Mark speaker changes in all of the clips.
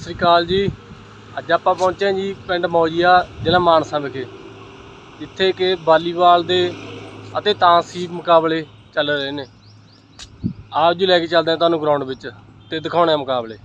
Speaker 1: श्री अकाल जी। अज आप पहुँचे जी पिंड मौजिया जिला मानसा विखे, जिथे कि वालीबाल दे अते तांसी मुकाबले चल रहे ने। आप जी लैके चलते हैं तुहानूं ग्राउंड विच ते दिखाने मुकाबले।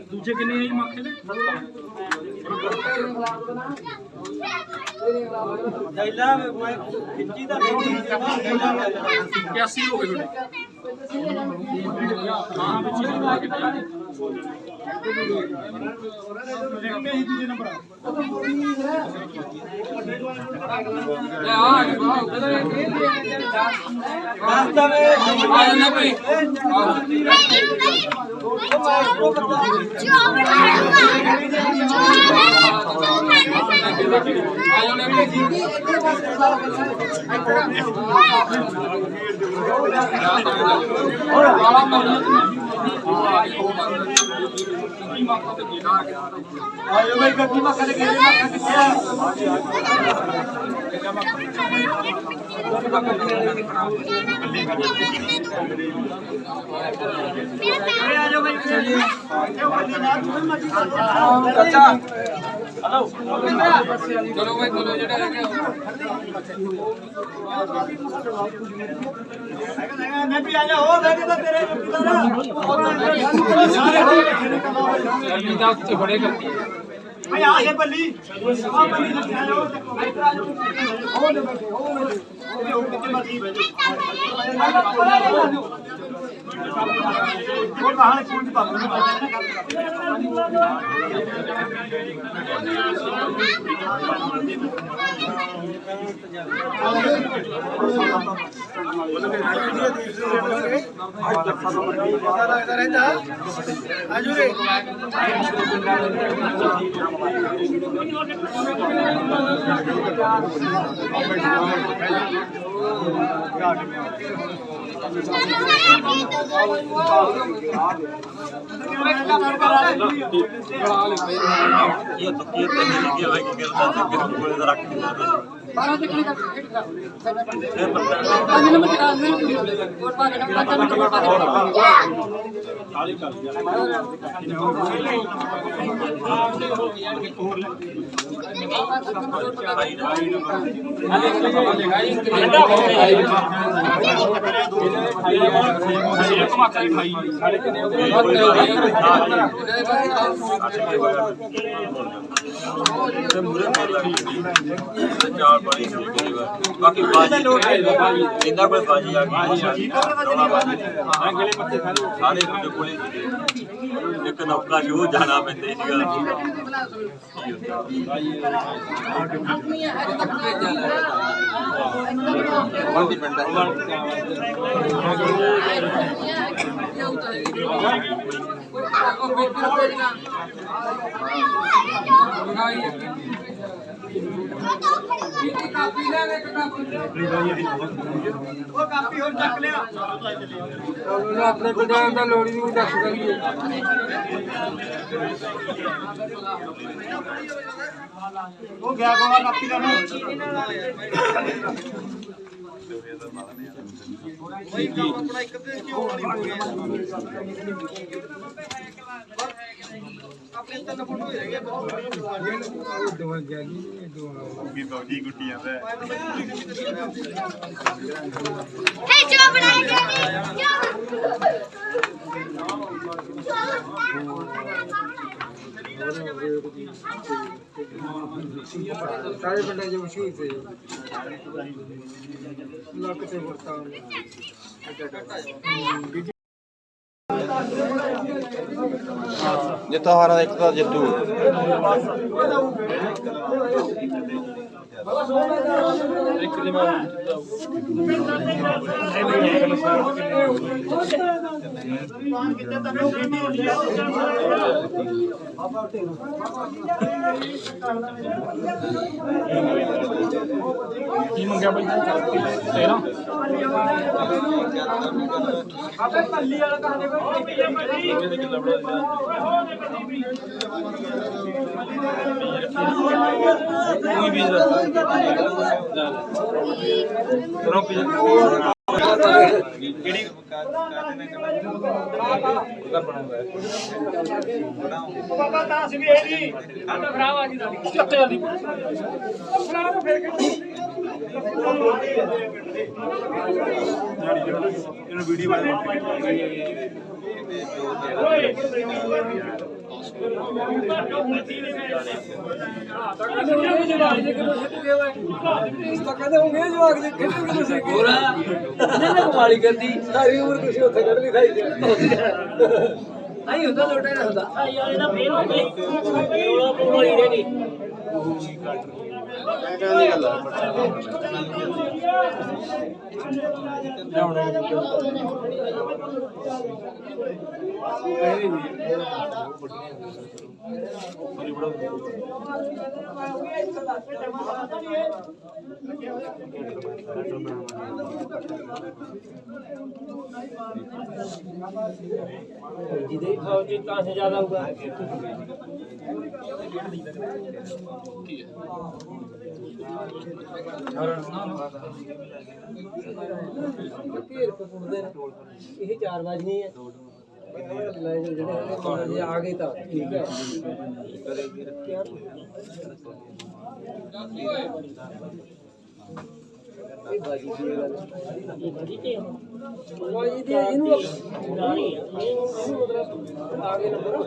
Speaker 1: दूजे किन्ने मौके ने दैला मैं खिंची दा 81 हो गए हां पिछे देखते ही दूजे नंबर रास्ता में आ जाना भाई चलो भाई चलो मैं भी आ जा हो मैं तो तेरे बड़े करती है भाई आ गए बल्ली ये तो
Speaker 2: 12 ਤੱਕ ਦਾ ਖੇਡ ਦਾ 5 ਨੰਬਰ ਟਿਕਾ ਮੇਰੇ ਕੋਲ ਪਾ ਕੇ 5 ਨੰਬਰ ਪਾ ਕੇ ਖਾਲੀ ਕਰ
Speaker 3: बाकी बाजी इंदा कोई बाजी आ गई सारे मुझे कोले एक नौका शो जाना पैंदा
Speaker 2: ਕਾਪੀ ਹੋਰ ਚੱਕ ਲਿਆ ਆਪਣੇ ਪੰਜਾਬ ਦਾ ਲੋੜੀ ਨੂੰ ਦੱਸ ਕਰੀਏ ਉਹ ਗਿਆ ਗੋਲਾ ਕਾਪੀ ਦਾ ਕੋਈ ਕੰਮ ਆਪਣਾ ਇੱਕ ਤੇ ਕਿਉਂ ਨਹੀਂ ਹੋ ਗਿਆ ਆਪਣੇ ਤਿੰਨ ਫੋਟੋ ਹੀ ਰਹਿ ਗਏ ਦੋ ਜਾਗੀ ਦੋ ਕੀ ਬੌਜੀ ਗੁੱਟੀ ਜਾਂਦਾ
Speaker 4: Hey, job it
Speaker 2: ਸਾਰੇ ਪਿੰਡਾਂ 'ਚ ਮਸ਼ਹੂਰ ਸੀ ਲੱਕ ਤੇ ਵਰਤਾਂ
Speaker 3: ਜਿੱਤਾ ਹਾਰਾ ਦਾ ਇੱਕ ਤਾਂ ਜਿੱਤੂ
Speaker 1: ਕੀ ਮੰਗਿਆ ਬਾਈ 13
Speaker 2: ਆਪੇ ਪੱਲੀ ਵਾਲਾ ਕਰ ਦੇ
Speaker 1: ਕੋਈ ਵੀ ਕਰੋ ਕਿਹੜੀ
Speaker 2: ਬਾਬਾ ਦਾਸ ਵੀ ਹੈ ਜੀ ਸਾਡਾ ਭਰਾਵਾ ਜੀ ਚੱਕ ਜਲਦੀ ਭਰਾ ਨੂੰ ਫੇਰ
Speaker 3: ਇਹਨੂੰ ਵੀਡੀਓ ਬਣਾ
Speaker 2: ਕਹਿੰਦੇ ਹੋਗੇ ਜਵਾਕ ਜੀ ਕਿੰਨੇ ਕਿਲੋ ਸੀ ਪੂਰਾ ਇਹਨੇ ਕਮਾਲੀ ਕਰਦੀ ਸਾਰੀ ਉਮਰ ਤੁਸੀਂ ਉੱਥੇ ਕੱਢ ਲਈ ਖਾਈ ਆਈ ਹੁੰਦਾ ਲੋਟਾ ਨਾ ਹੁੰਦਾ ਆ ਯਾਰ ਇਹਦਾ ਫੇਲ ਹੋ ਗਈ ਰੋਲਾ ਪੋਲੀ ਰਹਿ ਗਈ
Speaker 3: ਕਹਿੰਦੀ ਗੱਲ
Speaker 2: ਜਿਹਦੇ ਖਾਓ ਜੀ ਤਾਂ ਸੇ ਜ਼ਿਆਦਾ ਹੋਊਗਾ ਘੇਰ ਪੁੱਟਦੇ ਨੇ ਇਹ 4 ਵਜਣੀ ਹੈ ਲੈ ਜਿਹੜੇ ਆ ਗਏ ਤਾਂ ਠੀਕ ਹੈ ਇਹ ਬਾਜੀ ਦੀ ਗੱਲ ਇਹ ਬਾਜੀ ਤੇ ਬਾਜੀ ਦੀ ਇਹਨੂੰ ਮਤਲਬ ਆ ਗਏ ਨੰਬਰ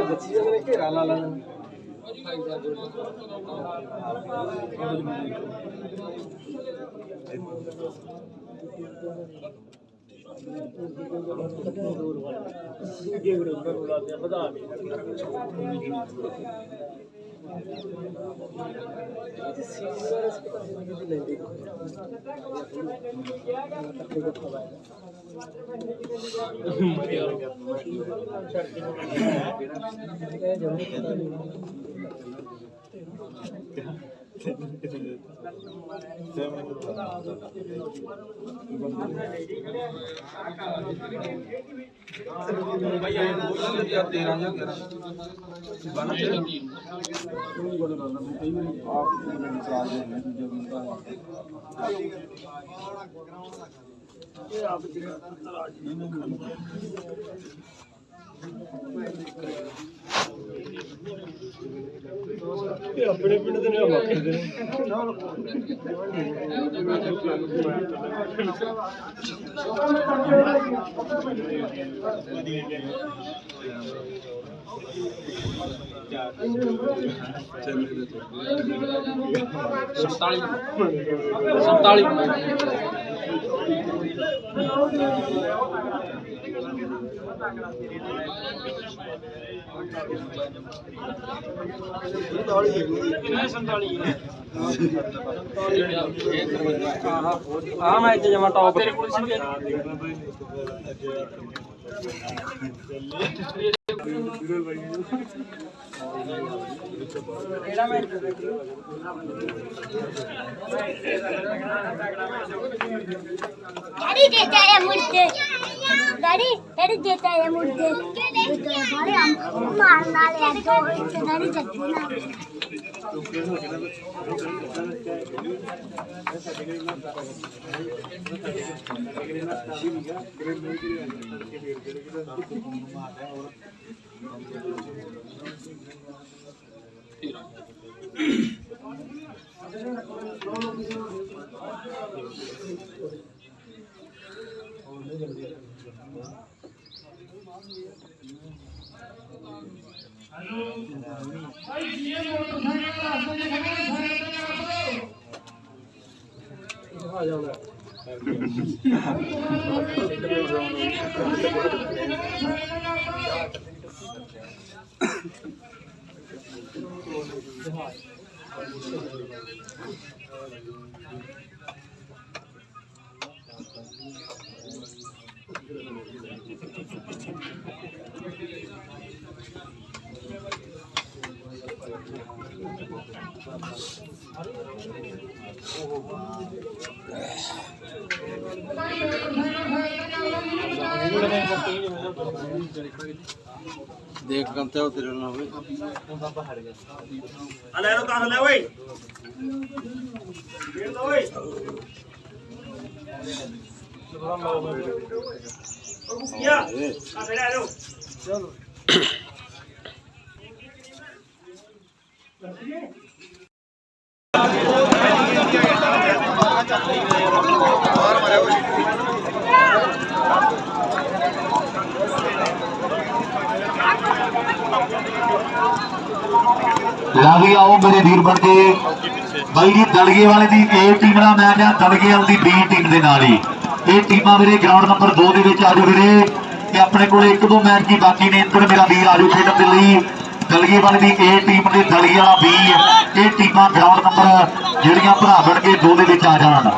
Speaker 2: ਬੱਚੀ ਨੇ ਘੇਰਾ ਲਾ ਲੈਣਾ ਵਧਾ
Speaker 1: अपने पिंड ਦੇ ਮੱਖੇ ਦੇ हाँ मैं जमा टॉप तेरे को
Speaker 4: डैडी देता है मुझे डैडी देता है मुझे बड़े हम मारना ले तो डैडी चलती ना
Speaker 2: देख कंते हो तेरे ना होवे
Speaker 3: ले लो कहां ले ओए गिर दो ओए या आ ले लो चलो
Speaker 5: लागी आओ मेरे वीर बन के भाई जी दलगे वाले दी ए टीम ਦਾ ਮੈਚ ਆ ਦਲਗੇ ਵਾਲੀ ਦੀ ਬੀ ਟੀਮ ਦੇ ਨਾਲ ਹੀ ਇਹ ਟੀਮਾਂ ਮੇਰੇ ਗਰਾਊਂਡ ਨੰਬਰ 2 ਦੇ ਵਿੱਚ ਆਜੋ ਵੀਰੇ ਤੇ ਆਪਣੇ ਕੋਲ ਇੱਕ ਦੋ ਮੈਚ ਕੀ ਬਾਕੀ ਨੇ ਇੱਧਰ ਮੇਰਾ ਵੀਰ ਆਜੋ ਖੇਡਣ ਦੇ ਲਈ ਦਲਗੇ ਵਾਲੇ ਦੀ ਏ ਟੀਮ ਤੇ ਦਲਗੇ ਵਾਲਾ ਬੀ ਇਹ ਟੀਮਾਂ ਗਰਾਊਂਡ ਨੰਬਰ ਜਿਹੜੀਆਂ ਭਰਾ ਬਣ ਕੇ 2 ਦੇ ਵਿੱਚ ਆ ਜਾਣ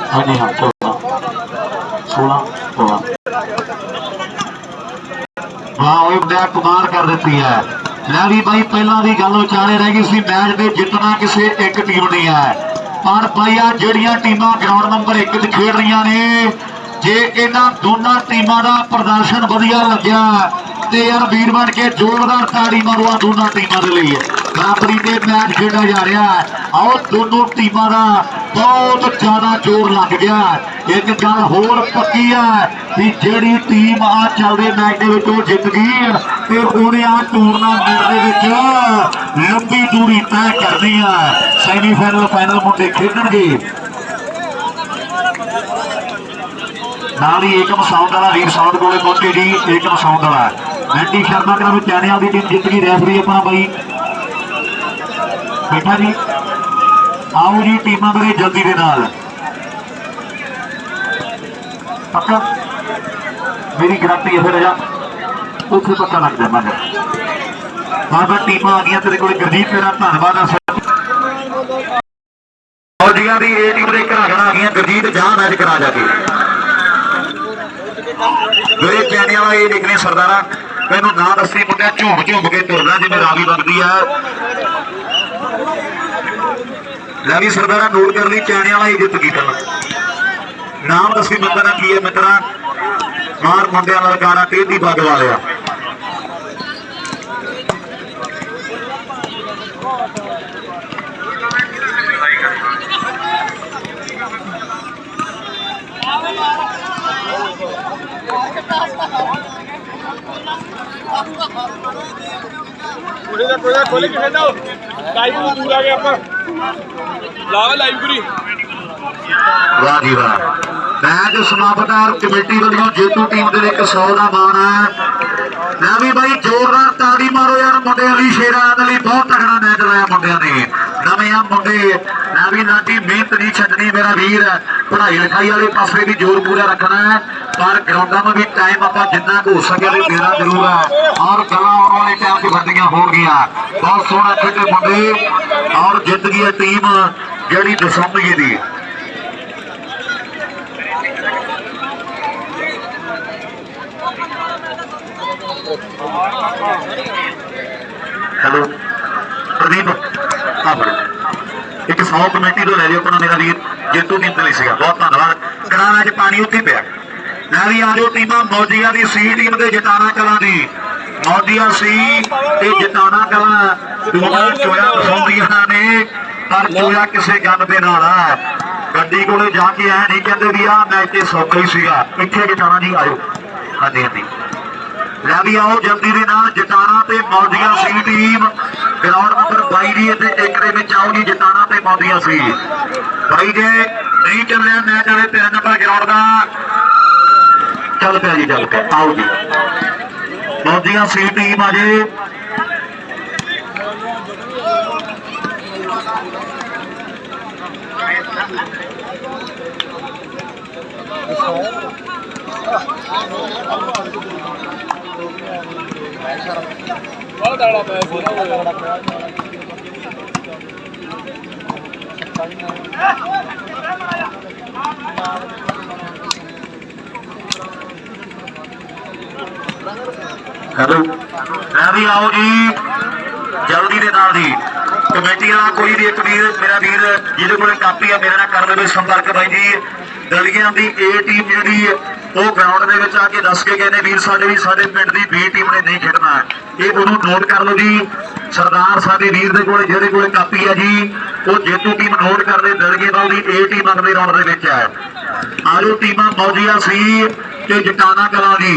Speaker 5: हाँ जी हाँ 16 वाह मैं कमाल कर दी है मैं भी भाई पहला भी गल विचाले रह गई सी मैच में जितना किसी एक टीम नहीं है पर भाई आ जड़ियां टीमां ग्राउंड नंबर 1 च खेड रही ने जे इन्हां दोनों टीमां दा प्रदर्शन वधिया लग्या ते यार वीर बन के जोरदार ताड़ी मारो दोनों टीमां दे लई बराबरी ते मैच खेडा जा रहा है आओ दोनों टीमां दा बहुत ज्यादा जोर लग गया एक गल होर पक्की है भी जिहड़ी टीम आ चलदे मैच दे विच जित गई ते उहने आ टूरनामेंट दे विच लंबी दूरी तय करनी है सैमीफाइनल फाइनल मुंडे खेडणगे नाल ही एकम साउंड वाला वीर साउंड कोले पहुंचे जी एकम साउंड वाला ਐਂਟੀ ਸ਼ਰਮਾ ਕਰਾਂ ਚਾਣਿਆਂ ਦੀ ਟੀਮ ਜਿੱਤ ਗਈ। ਰੈਫਰੀ ਆਪਣਾ ਬਾਈ ਬੈਠਾ ਜੀ। ਆਓ ਜੀ ਟੀਮਾਂ ਵੀਰੇ ਜਲਦੀ ਦੇ ਨਾਲ ਪੱਕਾ ਮੇਰੀ ਗਰੰਟੀ ਹੈ ਫਿਰ ਜਾ ਉੱਥੇ ਪਤਾ ਲੱਗ ਜਾਂਦਾ ਬਾਬਾ ਟੀਮਾਂ ਆ ਗਈਆਂ ਤੇਰੇ ਕੋਲ। ਗੁਰਜੀਤ ਤੇਰਾ ਧੰਨਵਾਦ ਆ ਫੌਜੀਆਂ ਦੀ ਇਹ ਟੀਮ ਦੇ ਘਰਾਗਣਾ ਆ ਗਈਆਂ। ਗੁਰਜੀਤ ਜਾ ਮੈਚ ਕਰਾ ਜਾ ਕੇ ਮੇਰੇ ਚੈਨਿਆਂ ਵਾਲਾ ਇਹ ਲਿਖਣੇ ਸਰਦਾਰਾ ਮੈਨੂੰ ਨਾ ਦੱਸੀ ਮੁੰਡਿਆ ਝੂਮ ਝੂਮ ਕੇ ਤੁਰਦਾ ਜਿਵੇਂ ਰਾਵੀ ਬਣਦੀ ਆ। ਲੈ ਵੀ ਸਰਦਾਰਾ ਨੋਟ ਕਰ ਲਈ ਚੈਨਿਆਂ ਵਾਲਾ ਹੀ ਜਿੱਤ ਗਈ ਪਹਿਲਾਂ। ਨਾਮ ਦੱਸੀ ਬੰਦਾ ਦਾ ਕੀ ਹੈ ਮਿੱਤਰਾ। ਮਾਰ ਮੁੰਡਿਆਂ ਨਾਲ ਗਾਣਾ ਟੇਢੀ ਪੱਗ ਵਾਲਿਆ।
Speaker 3: ਖੋਲੇ ਕਿਵੇਂ ਦਾ ਲਾਈਵ ਨੂੰ ਦੂਰ ਆ ਗਏ ਆਪਾਂ ਲਾਵੇ ਲਾਈਵ ਪੂਰੀ।
Speaker 5: ਵਾਹ ਜੀ ਵਾਹ। ਮੈਚ ਸਮਾਪਤਦਾਰ ਕਮੇਟੀ ਵੱਲੋਂ ਜੇਤੂ ਟੀਮ ਦੇ ਲਈ 100 ਦਾ ਮਾਣ ਹੈ। ਮੈਂ ਵੀ ਬਾਈ ਜ਼ੋਰਦਾਰ ਤਾੜੀ ਮਾਰੋ ਯਾਰ ਮੁੰਡਿਆਂ ਲਈ। ਸ਼ੇਰਾਂ ਦੇ ਲਈ ਬਹੁਤ ਤਗੜਾ ਮੈਚ ਲਾਇਆ ਮੁੰਡਿਆਂ ਨੇ। ਨਵੇਂ ਆ ਮੁੰਡੇ ਮੈਂ ਵੀ ਲਾਡੀ ਮਿਹਨਤ ਨਹੀਂ ਛੱਡਣੀ ਮੇਰਾ ਵੀਰ। ਪੜ੍ਹਾਈ ਲਿਖਾਈ ਵਾਲੇ ਪਾਸੇ ਵੀ ਜ਼ੋਰ ਪੂਰਾ ਰੱਖਣਾ ਹੈ ਪਰ ਗਰਾਊਂਡਾਂ ਨੂੰ ਵੀ ਟਾਈਮ ਆਪਾਂ ਜਿੰਨਾ ਕੁ ਹੋ ਸਕੇ ਦੇਣਾ ਜ਼ਰੂਰ ਹੈ। ਔਰ ਗੱਲਾਂ ਆਉਣ ਵਾਲੇ ਟਾਈਮ 'ਚ ਵੱਡੀਆਂ ਹੋਣਗੀਆਂ। ਬਹੁਤ ਸੋਹਣਾ ਖੇਡੇ ਮੁੰਡੇ ਔਰ ਜਿੱਤ ਗਈ ਹੈ ਟੀਮ ਜਿਹੜੀ ਦਸੰਬੀ ਦੀ। हेलो प्रदीप हाँ एक 100 कमेटी तो ले लियो अपना मेरा वीर जेतू टीम नहीं सीगा। बहुत धन्यवाद। कराना च पानी उत्थे पिया। मैं भी आ जाओ टीमां मौजिया दी सी टीम ते जटाना कलां दी। मौजिया सी ते जटाना कलां दोनों चोया दसौंदियां ने पर चोया किसे गल दे नाल आ। गड्डी कोले जाके ऐ नहीं कहंदे भी आ मैच ते सौखा ही सीगा। इत्थे जटाना जी आयो। हाँ जी हाँ जी ਲੈ ਵੀ ਆਓ ਜਲਦੀ ਦੇ ਨਾਲ ਜਟਾਣਾ ਤੇ ਮੌਜੀਆ ਸੀ ਟੀਮ ਗਰਾਊਂਡ ਨੰਬਰ 22 ਦੀ ਤੇ 1 ਦੇ ਵਿੱਚ ਆਉਗੀ ਜਟਾਣਾ ਤੇ ਮੌਜੀਆ ਸੀ। ਬਾਈ ਜੇ ਨਹੀਂ ਚੱਲ ਰਿਹਾ ਮੈਚ ਵਾਲੇ 3 ਨੰਬਰ ਗਰਾਊਂਡ ਦਾ ਚੱਲ ਪਿਆ ਜੀ ਚੱਲ ਪਿਆ। ਆਓ ਜੀ ਮੌਜੀਆ ਸੀ ਟੀਮ ਆ ਜੇ।
Speaker 3: ਬਹੁਤ ਆੜਾ ਪਿਆ ਸੀ
Speaker 5: हेलो मैं भी आओ जी जल्दी दे नाल जी कमेटी वाला कोई भी एक वीर मेरा वीर जिहदे कोल कापी है मेरे नाल कर लवे संपर्क by ji. दलियां the A team जिहड़ी ਉਹ ਗਰਾਊਂਡ ਦੇ ਵਿੱਚ ਆ ਕੇ ਦੱਸ ਕੇ ਗਏ ਨੇ ਵੀਰ ਸਾਡੇ ਵੀ ਸਾਡੇ ਪਿੰਡ ਦੀ B ਟੀਮ ਨੇ ਨਹੀਂ ਖੇਡਣਾ। ਇਹ ਉਹਨੂੰ ਨੋਟ ਕਰ ਲਓ ਜੀ। ਸਰਦਾਰ ਸਾਡੇ ਵੀਰ ਦੇ ਕੋਲ ਜਿਹਦੇ ਕੋਲ ਕਾਪੀ ਹੈ ਜੀ ਉਹ ਜੇਤੂ ਟੀਮ ਨੋਟ ਕਰਦੇ ਦਲਗੇਵਾਲ ਦੀ A ਟੀਮ ਅਗਲੇ ਰਾਊਂਡ ਦੇ ਵਿੱਚ ਹੈ। ਆਜੋ ਟੀਮਾਂ ਮੌਜੀਆ ਸੀ ਤੇ ਜਟਾਣਾ ਕਲਾਂ ਦੀ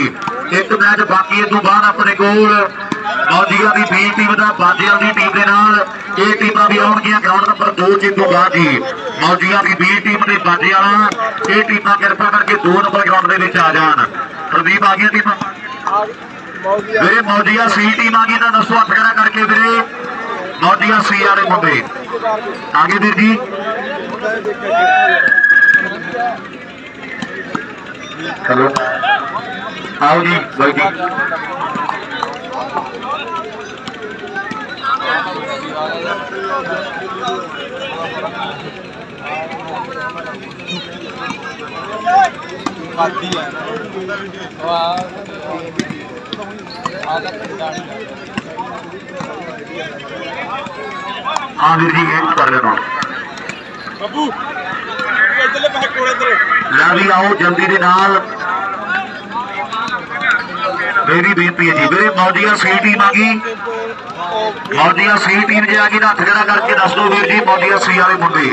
Speaker 5: ਇੱਕ ਮੈਚ ਬਾਕੀ। ਇਸ ਤੋਂ ਬਾਅਦ ਆਪਣੇ ਕੋਲ ਮੌਜੀਆ ਦੀ B ਟੀਮ ਦਾ ਬਾਜਿਆਂ ਦੀ ਟੀਮ ਦੇ ਨਾਲ ਇਹ ਟੀਮਾਂ ਵੀ ਆਉਣਗੀਆਂ ਗਰਾਊਂਡ ਨੰਬਰ 2 ਚ। ਤੋਂ ਬਾਅਦ ਜੀ ਮੌਜੀਆ ਦੀ B ਟੀਮ ਤੇ ਬਾਜੇ ਵਾਲਾ ਇਹ ਟੀਮਾਂ ਕਿਰਪਾ ਕਰਕੇ 2 ਨੰਬਰ ਗਰਾਊਂਡ ਦੇ ਵਿੱਚ ਆ ਜਾਣ। ਪ੍ਰਦੀਪ ਆ ਗਈਆਂ ਟੀਮਾਂ ਵੀਰੇ। ਮੌਜੀਆ ਸੀ ਟੀਮ ਆ ਗਈ ਤਾਂ ਦੱਸੋ ਹੱਥ ਖੜਾ ਕਰਕੇ ਵੀਰੇ। ਮੌਜੀਆ ਸੀ ਵਾਲੇ ਮੁੰਡੇ ਆ ਗਏ ਵੀਰ ਜੀ। ਚਲੋ आओ जी भाई जी। हाँ वीर जी ये कर लेना
Speaker 3: ਬੱਬੂ ਇੱਧਰਲੇ ਪਾਸੇ ਕੋਲ ਇੱਧਰ
Speaker 5: ला भी आओ जल्दी दे नाल। मेरी बेनती है जी मेरे मौजिया सी टीम आ गई। मौजिया सी टीम जे आ गई ना हथ खड़ा करके दस दो वीर जी मौजिया सी वाले मुंडे।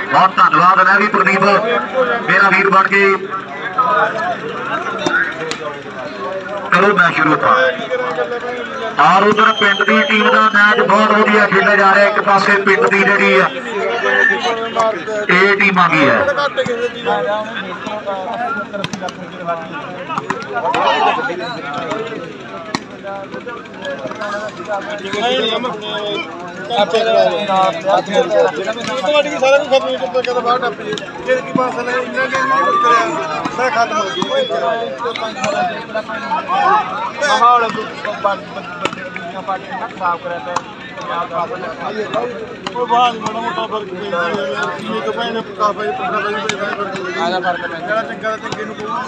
Speaker 5: बहुत धन्यवाद है भी प्रदीप मेरा वीर बन के करो मैं शुरू था। और उधर पिंड की टीम का मैच बहुत वधिया खेलिया जा रहा है। एक पासे पिंड की जी ए टीम आ गई है।
Speaker 6: ਤੁਹਾਡੀ ਵੀ ਸਾਰਾ ਕੁਝ ਖਤਮ ਹੋ ਚੁੱਕਾ ਕਦਾ ਬਾਹਰ ਟੱਪ ਜੇ ਇਹ ਕੀ ਪਾਸ ਲੈ ਇੰਨਾ ਕਿ ਨਹੀਂ ਕੁਝ ਕਰਿਆ ਸਾਰਾ ਖਤਮ ਹੋ ਗਿਆ ਮਾਹੌਲ ਬੰਦੀਆਂ ਪਾਰਟੀਆਂ ਨਾਲ ਖਰਾਬ ਕਰਿਆ ਪਿਆ ਪੰਜਾਬ ਦਾ ਉਹ ਬਾਹਰ ਬੜਾ ਮੋਟਾ ਫਰਕ ਪੈਂਦਾ ਇਹ ਤੋਂ ਪਹਿਲੇ ਕਾਫੀ 15 ਆਲਾ ਫਰਕ ਪੈਂਦਾ ਜਿਹੜਾ ਚੰਗਾ ਤਾਂ ਚੰਗੇ ਨੂੰ ਕਹੂਗੀ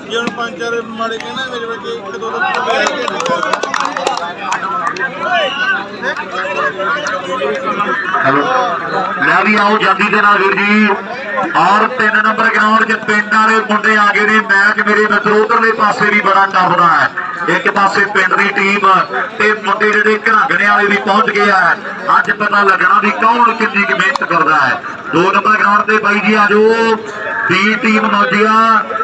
Speaker 6: ਜੇ ਹੁਣ ਪੰਜ ਚਾਰ ਮਾੜੇ ਕਹਿੰਦਾ ਮੇਰੇ ਵਰਗੇ ਇੱਕ ਦੋ
Speaker 5: ਲੈ ਵੀ ਆਓ ਜਲਦੀ ਦੇ ਨਾਲ ਵੀਰ ਜੀ ਔਰ 3 ਨੰਬਰ ਗਰਾਊਂਡ 'ਚ ਪਿੰਡ ਵਾਲੇ ਮੁੰਡੇ ਆ ਗਏ ਨੇ ਮੈਚ ਮੇਰੇ ਮਿੱਤਰ ਉਧਰਲੇ ਪਾਸੇ ਵੀ ਬੜਾ ਟੱਪ ਦਾ ਹੈ ਇੱਕ ਪਾਸੇ ਪਿੰਡ ਦੀ ਟੀਮ ਤੇ ਮੁੰਡੇ ਜਿਹੜੇ ਘਰਾਂਗਣੇ ਵਾਲੇ ਵੀ ਪਹੁੰਚ ਗਏ ਆ ਅੱਜ ਪਤਾ ਲੱਗਣਾ ਵੀ ਕੌਣ ਕਿੰਨੀ ਕੁ ਮਿਹਨਤ ਕਰਦਾ ਹੈ 2 ਨੰਬਰ ਗਰਾਊਂਡ ਤੇ ਬਾਈ ਜੀ ਆਜੋ ਬੀ ਟੀਮ ਮੌਜੀਆ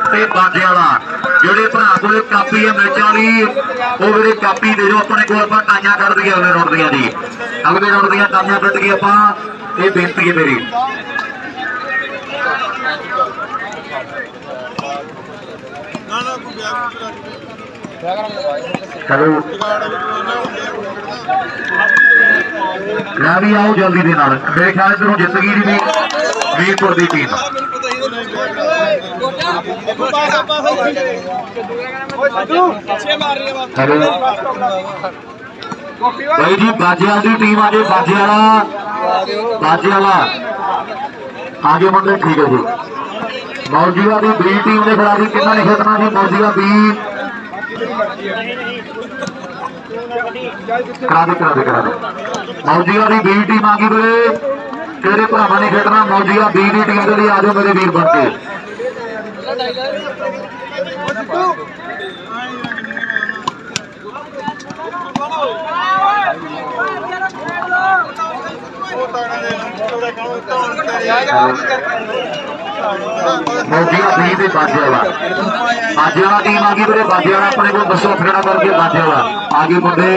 Speaker 5: ਤੇ ਬਾਜੇ ਵਾਲਾ ਜਿਹੜੇ ਭਰਾ ਕੋਲੇ ਕਾਪੀ ਹੈ ਮੈਚਾਂ ਵਾਲੀ ਉਹ ਵੀਰੇ ਕਾਪੀ ਦੇ ਦਿਓ ਆਪਣੇ ਕੋਲ ਆਪਾਂ ਟਾਈਆਂ ਕੱਢ ਦਈਏ ਅਗਲੇ ਰਾਉਂਡ ਦੀਆਂ ਜੀ ਅਗਲੇ ਰਾਉਂਡ ਦੀਆਂ ਟਾਈਆਂ ਕੱਢ ਕੇ ਆਪਾਂ ਇਹ ਬੇਨਤੀ ਹੈ ਮੇਰੀ
Speaker 6: ਨਾ ਨਾ ਕੋਈ ਵਿਆਹ
Speaker 5: ਚਲੋ ਲੈ ਵੀ ਆਓ ਜਲਦੀ ਦੇ ਨਾਲ ਮੇਰੇ ਖਿਆਲ ਇਧਰੋਂ ਜਿੱਤ ਗਈ ਜੀ ਵੀਰਪੁਰ ਦੀ ਟੀਮ ਹੈਲੋ ਭਾਈ ਜੀ ਬਾਜਿਆਂ ਦੀ ਟੀਮ ਆ ਜੇ ਬਾਜੇ ਵਾਲਾ ਆਗੇ ਮੁੰਡੇ ਠੀਕ ਹੈ ਜੀ ਮੌਜੀਆ ਦੀ ਬੀ ਟੀਮ ਦੇ ਖਿਡਾਰੀ ਕਿੰਨਾ ਨੇ ਖੇਡਣਾ ਜੀ ਮੌਜੀਆ ਬੀ ਕਰਾ ਦੇ ਮੌਜੀਆ ਦੀ ਬੀ ਟੀਮ ਆ ਗਈ ਵੀਰੇ ਤੇਰੇ ਭਰਾਵਾਂ ਨੇ ਖੇਡਣਾ ਮੌਜੀਆ ਬੀ ਦੀ ਟੀਮ ਦੇ ਲਈ ਆ ਜਾਓ ਮੇਰੇ ਵੀਰ ਬਣ ਕੇ ਮੌਜੀਆ ਬੀ ਦੇ ਬਾਜੇ ਵਾਲਾ ਟੀਮ ਆ ਗਈ ਵੀਰੇ ਬਾਜੇ ਵਾਲਾ ਆਪਣੇ ਕੋਲ ਦੱਸੋ ਖੇੜਾ ਕਰਕੇ ਬਾਜੇ ਵਾਲਾ ਆ ਗਈ ਮੁੰਡੇ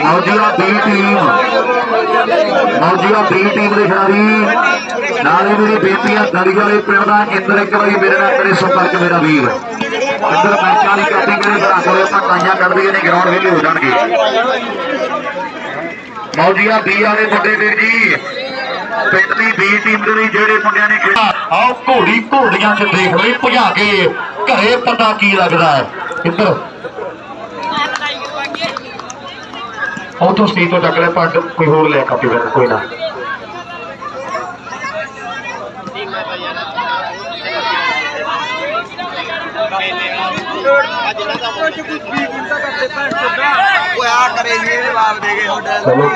Speaker 5: ਮੌਜੀਆ ਬੀ ਟੀਮ ਦੇ ਖਿਡਾਰੀ ਨਾਲੇ ਮੇਰੀ ਬੇਨਤੀ ਆ ਗਲੀ ਵਾਲੇ ਪਿੰਡ ਦਾ ਇੰਦਰ ਇੱਕ ਵਾਰੀ ਮੇਰੇ ਨਾਲ ਕਰੇ ਸੰਪਰਕ ਮੇਰਾ ਵੀਰ ਇੰਦਰ ਮੈਚਾਂ ਵਾਲੀ ਕਾਪੀ ਮੇਰੇ ਭਰਾ ਕੋਲੇ ਆਪਾਂ ਟਾਈਆਂ ਕੱਢਦੇ ਨੇ ਗਰਾਊਂਡ ਵਿਹਲੇ ਹੋ ਜਾਣਗੇ ਮੌਜੀਆ ਬੀ ਵਾਲੇ ਮੁੰਡੇ ਵੀਰ ਜੀ ਪਿੰਡ ਦੀ ਬੀ ਟੀਮ ਦੇ ਲਈ ਜਿਹੜੇ ਮੁੰਡਿਆਂ ਨੇ ਖੇਡਿਆ ਆਓ ਘੋੜੀਆਂ 'ਚ ਦੇਖ ਲਈ ਭਜਾ ਕੇ ਘਰੇ ਪਤਾ ਕੀ ਲੱਗਦਾ ਹੈ ਇੱਧਰ ਉਥੋਂ ਸਟੇਜ ਤੋਂ ਚੱਕ ਲੈ ਪੱਟ ਕੋਈ ਹੋਰ ਲੈ ਕਾਪੀ ਫਿਰ ਕੋਈ ਨਾ ਚਲੋ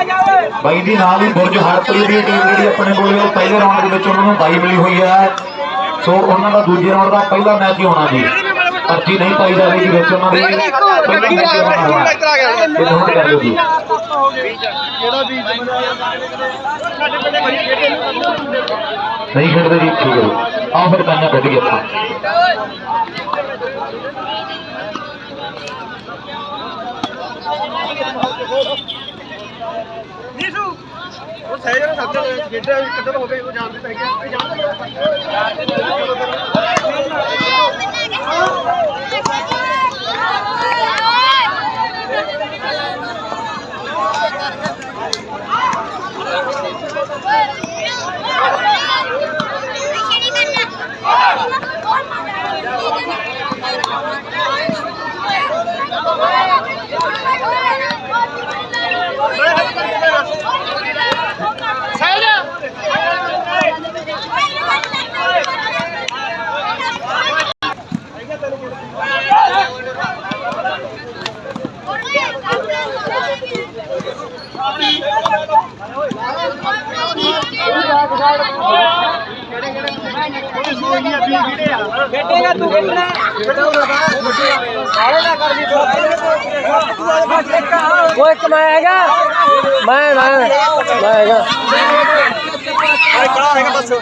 Speaker 5: ਬਾਈ ਜੀ ਨਾਲ ਹੀ ਬੁਰਜ ਹਰਪ੍ਰੀਤ ਦੀ ਟੀਮ ਜਿਹੜੀ ਆਪਣੇ ਕੋਲ ਉਹ ਪਹਿਲੇ ਰਾਉਂਡ ਦੇ ਵਿੱਚ ਉਹਨਾਂ ਨੂੰ 22 ਮਿਲੀ ਹੋਈ ਹੈ ਸੋ ਉਹਨਾਂ ਦਾ ਦੂਜੇ ਰਾਉਂਡ ਦਾ ਪਹਿਲਾ ਮੈਚ ਹੀ ਹੋਣਾ ਜੀ ਪਰਚੀ ਨਹੀਂ ਪਾਈ ਜਾਵੇਗੀ ਵਿੱਚ ਉਹਨਾਂ ਦੀ ਪਹਿਲਾ ਮੈਚ ਹੋਣਾ ਇਹ ਨੋਟ ਕਰ ਲਿਓ ਜੀ ਨਹੀਂ ਖੇਡਦੇ ਜੀ ਠੀਕ ਹੈ ਜੀ ਆਓ ਫਿਰ ਤਾਈਆਂ ਕੱਢ ਗਏ ਆਪਾਂ
Speaker 6: ਉਹ ਸਹੀ ਜਰਾ ਸੱਤ ਖੇਡਿਆ ਕਿੱਧਰ ਹੋ ਗਏ ਉਹ ਜਾਣਦੇ ਤਾਂ ਹੈਗੇ
Speaker 2: ਖੇਡੇਗਾ ਤੂੰ ਖੇਡਣਾ ਉਹ ਇੱਕ ਮੈਂ ਹੈਗਾ ਮੈਂ ਹੈਗਾ
Speaker 6: ਬਸ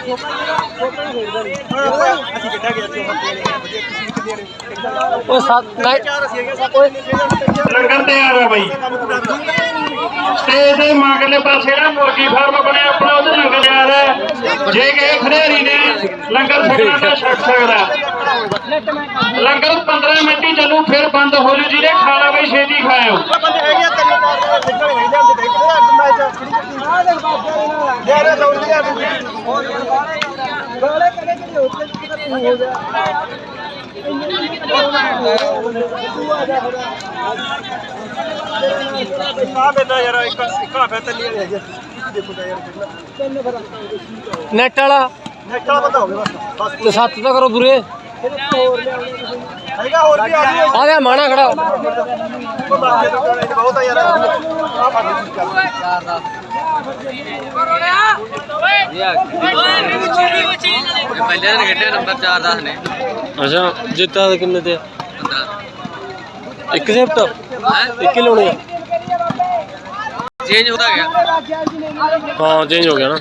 Speaker 2: ਉਹ ਸੱਤ
Speaker 7: ਲੰਗਰ ਤਿਆਰ ਹੈ ਬਾਈ ਸਟੇਜ ਦੇ ਮਗਰਲੇ ਪਾਸੇ ਨਾ ਮੁਰਗੀ ਫਾਰਮ ਬਣਿਆ ਆਪਣਾ ਉਹਦੇ ਲੰਗਰ ਤਿਆਰ ਹੈ ਜੇ ਕਿਸੇ ਖਿਡਾਰੀ ਨੇ ਲੰਗਰ ਛਕਣਾ ਤਾਂ ਛਕ ਸਕਦਾ। ਲੰਗਰ 15 ਮਿੰਟ ਹੀ ਚੱਲੂ ਫਿਰ ਬੰਦ ਹੋ ਜੂ। ਜਿਹਨੇ ਖਾਣਾ ਬਈ ਛੇਤੀ ਖਾਇਓ।
Speaker 6: ਬੰਦੇ ਹੈਗੇ ਆ 3-4 ਨਿਕਲ ਗਏ ਜਾਂਦੇ ਦੇਖ ਮੈਚ ਆ ਦੇ ਬਾਬੇ ਯਾਰ ਦੌੜ ਗਿਆ ਗਾਲੇ ਕਦੇ ਕਦੇ ਉੱਤੇ ਕਿਤੇ ਹੋ ਗਿਆ ਆ ਬੰਦਾ ਯਾਰ ਇੱਕ ਹਾਫੇ ਤੇ ਨਹੀਂ ਹੈਗੇ ਦੇਖੋ ਯਾਰ ਤਿੰਨ ਫਿਰ
Speaker 1: ਨੈਟ ਵਾਲਾ
Speaker 6: ਨੈਟ ਵਾਲਾ ਬੰਦਾ ਹੋ ਗਿਆ ਬਸ
Speaker 1: ਤੇ 7 ਤਾਂ ਕਰੋ ਪੂਰੇ।
Speaker 6: ਹੈਗਾ ਹੋਰ ਵੀ ਆ ਗਏ
Speaker 1: ਆ ਗਿਆ ਮਾਣਾ ਖੜਾ।
Speaker 6: ਬਹੁਤ ਆ ਯਾਰ ਆ ਫੜ
Speaker 2: ਪਹਿਲੇ ਦਿਨ ਖੇਡੇ ਨੰਬਰ 4-10 ਨੇ।
Speaker 1: ਅੱਛਾ ਜਿੱਤਾ ਕਿੰਨੇ ਤੇ? ਇੱਕ ਸਿਫਟ ਇੱਕ ਹੀ ਲਾਉਣੀ ਆ।
Speaker 2: ਚੇਂਜ ਹੁੰਦਾ ਗਿਆ।
Speaker 1: ਹਾਂ ਚੇਂਜ ਹੋ ਗਿਆ ਨਾ।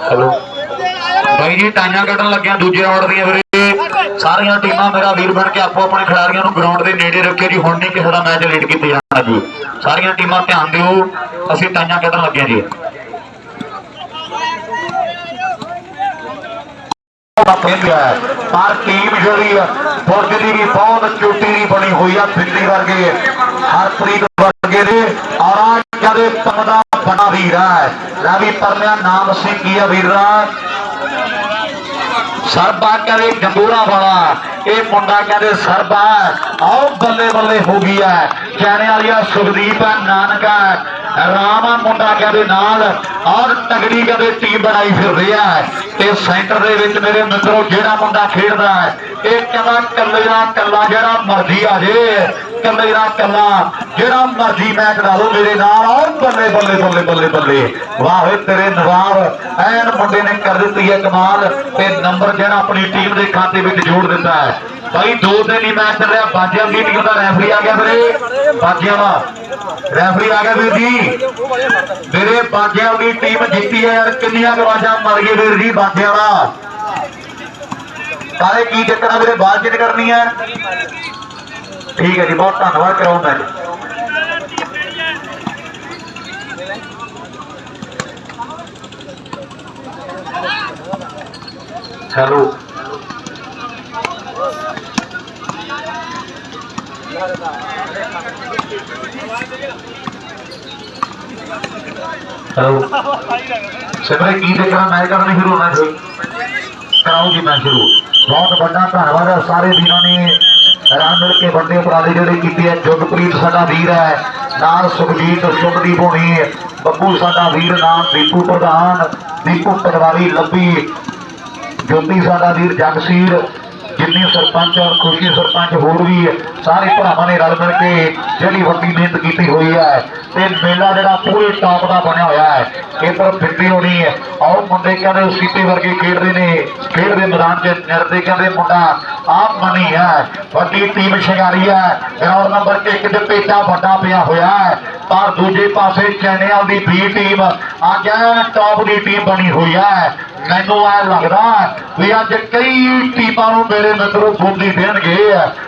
Speaker 5: ਹੈਲੋ ਬਾਈ ਜੀ, ਟਾਈਆਂ ਕੱਢਣ ਲੱਗਿਆ ਦੂਜੇ ਰਾਊਂਡ ਦੀਆਂ ਵੀਰੇ। ਸਾਰੀਆਂ ਟੀਮਾਂ ਮੇਰਾ ਵੀਰ ਬਣ ਕੇ ਆਪੋ ਆਪਣੇ ਖਿਡਾਰੀਆਂ ਨੂੰ ਗਰਾਊਂਡ ਦੇ ਨੇੜੇ ਰੱਖਿਓ ਜੀ। ਹੁਣ ਨਹੀਂ ਕਿਸੇ ਦਾ ਮੈਚ ਲੇਟ ਕੀਤੇ ਜਾਣਾ ਜੀ। ਸਾਰੀਆਂ ਟੀਮਾਂ ਧਿਆਨ ਦਿਓ, ਅਸੀਂ ਟਾਈਆਂ ਕੱਢਣ ਲੱਗੇ ਜੀ। ਪਰ ਟੀਮ ਜਿਹੜੀ ਫੌਜ ਦੀ ਵੀ ਬਹੁਤ ਚੋਟੀ ਦੀ ਬਣੀ ਹੋਈ ਆ। ਦਿੱਲੀ ਵਰਗੇ ਹਰਪ੍ਰੀਤ ਵਰਗੇ ਦੇ ਔਰ ਕਦੇ ਪਮਦਾ ਬਣਾ ਵੀਰ ਹੈ। ਲੈ ਵੀ ਪਰਮਿਆ ਨਾਮ ਸੀ ਕੀ ਆ ਵੀਰ ਦਾ? ਸਰਬਾ ਕਦੇ ਗੰਗੂਰਾ ਵਾਲਾ। ਇਹ ਮੁੰਡਾ ਕਹਿੰਦੇ ਸਰਬਾ ਆਓ ਬੱਲੇ ਬੱਲੇ ਹੋ ਗਈ ਹੈ। ਕਹਿਣੇ ਵਾਲੀਆ ਸੁਖਦੀਪ ਹੈ, ਨਾਨਕਾ ਰਾਮਾ ਮੁੰਡਾ ਕਹਿੰਦੇ ਨਾਲ ਔਰ ਤਗੜੀ ਕਹਿੰਦੇ ਟੀਮ ਬਣਾਈ ਫਿਰਦੇ ਆ। ਤੇ ਸੈਂਟਰ ਦੇ ਵਿੱਚ ਮੇਰੇ ਮਿੱਤਰੋ ਜਿਹੜਾ ਮੁੰਡਾ ਖੇਡਦਾ ਹੈ ਇਹ ਕਹਿੰਦਾ ਕੱਲੇ ਦਾ ਕੱਲਾ ਜਿਹੜਾ ਮਰਜ਼ੀ ਆ ਜੇ, ਕੱਲੇ ਦਾ ਕੱਲਾ ਜਿਹੜਾ ਮਰਜ਼ੀ ਮੈਚ ਲਾ ਲਓ ਮੇਰੇ ਨਾਲ। ਔਰ ਬੱਲੇ ਬੱਲੇ ਬੱਲੇ ਬੱਲੇ ਬੱਲੇ ਵਾਹ ਵੇ ਤੇਰੇ ਨਵਾਬ ਐਨ ਮੁੰਡੇ ਨੇ ਕਰ ਦਿੱਤੀ ਹੈ ਕਮਾਲ। ਤੇ ਨੰਬਰ ਜਿਹੜਾ ਆਪਣੀ ਟੀਮ ਦੇ ਖਾਤੇ ਵਿੱਚ ਜੋੜ ਦਿੱਤਾ ਹੈ। ਭਾਈ 2 ਦਿਨ ਹੀ ਮੈਚ ਚੱਲ ਰਿਹਾ। ਬਾਜੀਆਂ ਦੀ ਟੀਮ ਦਾ ਰੈਫਰੀ ਆ ਗਿਆ ਵੀਰੇ। ਬਾਜੀਆਂ ਦਾ ਰੈਫਰੀ ਆ ਗਿਆ ਵੀਰ ਜੀ। ਮੇਰੇ ਬਾਜਿਆਂ ਦੀ ਟੀਮ ਜਿੱਤੀ ਹੈ ਯਾਰ। ਕਿੰਨੀਆਂ ਆਵਾਜ਼ਾਂ ਮਰ ਗਏ ਵੀਰ ਜੀ ਬਾਜਿਆਂ ਦਾ। ਸਾਰੇ ਕੀ ਚੱਕਰ ਆ ਵੀਰੇ? ਬਾਤ ਚੇਂਜ ਕਰਨੀ ਹੈ। ਠੀਕ ਹੈ ਜੀ, ਬਹੁਤ ਧੰਨਵਾਦ। ਕਰਾਓ ਮੈਚ। ਹੈਲੋ ਹੈਲੋ ਸਿਮਰੇ ਕੀ ਦੇਖਣਾ? ਮੈਚ ਕਰਨੀ ਸ਼ੁਰੂ ਹੋਣਾ ਜੀ। ਕਰਾਓ ਜੀ ਮੈਚ ਸ਼ੁਰੂ। ਬਹੁਤ ਵੱਡਾ ਧੰਨਵਾਦ ਹੈ ਸਾਰੇ ਵੀਰਾਂ ਨੇ ਰਲ ਮਿਲ ਕੇ ਵੱਡੇ ਉਪਰਾਲੇ ਜਿਹੜੇ ਕੀਤੇ ਹੈ। ਜੁਗਪ੍ਰੀਤ ਸਾਡਾ ਵੀਰ ਹੈ, ਨਾਲ ਸੁਖਜੀਤ ਸੁਖਦੀਪ ਹੋਣੀ, ਬੱਬੂ ਸਾਡਾ ਵੀਰ, ਨਾਮ ਦੀਪੂ ਪ੍ਰਧਾਨ, ਦੀਪੂ ਪਟਵਾਰੀ, ਲੱਭੀ ਜੋਤੀ ਸਾਡਾ ਵੀਰ, ਜਗਸੀਰ, ਜਿੰਨੀ ਸਰਪੰਚ ਔਰ ਖੁਸ਼ੀ ਸਰਪੰਚ ਹੋਰ ਵੀ ਸਾਰੇ ਭਰਾਵਾਂ ਨੇ ਰਲ ਮਿਲ ਕੇ ਜਿਹੜੀ ਵੱਡੀ ਮਿਹਨਤ ਕੀਤੀ ਹੋਈ ਹੈ। ਤੇ ਮੇਲਾ ਜਿਹੜਾ ਪੂਰੇ ਟਾਪ ਦਾ ਬਣਿਆ ਹੋਇਆ ਹੈ। ਇੱਧਰ ਫਿੱਟੀ ਹੋਣੀ ਹੈ। ਆਓ ਮੁੰਡੇ ਕਹਿੰਦੇ ਸੀਤੇ ਵਰਗੇ ਖੇਡਦੇ ਨੇ, ਖੇਡਦੇ ਮੈਦਾਨ 'ਚ ਨਿਰਦੇ ਕਹਿੰਦੇ ਮੁੰਡਾ ਆਪ ਬਣੀ ਹੈ। ਵੱਡੀ ਟੀਮ ਸ਼ਿੰਗਾਰੀ ਹੈ। ਗਰਾਊਂਡ ਨੰਬਰ 1 ਤੇ ਪੇਟਾ ਵੱਡਾ ਪਿਆ ਹੋਇਆ ਹੈ। ਪਰ ਦੂਜੇ ਪਾਸੇ ਚੈਨਿਆਂ ਦੀ ਬੀ ਟੀਮ ਅੱਜ ਟਾਪ ਦੀ ਟੀਮ ਬਣੀ ਹੋਈ ਹੈ। ਮੈਨੂੰ ਐ ਲੱਗਦਾ ਵੀ ਅੱਜ ਕਈ ਟੀਮਾਂ ਨੂੰ ਮੇਰੇ ਮਿੱਤਰੋ ਬੋਲੀ ਦੇਣਗੇ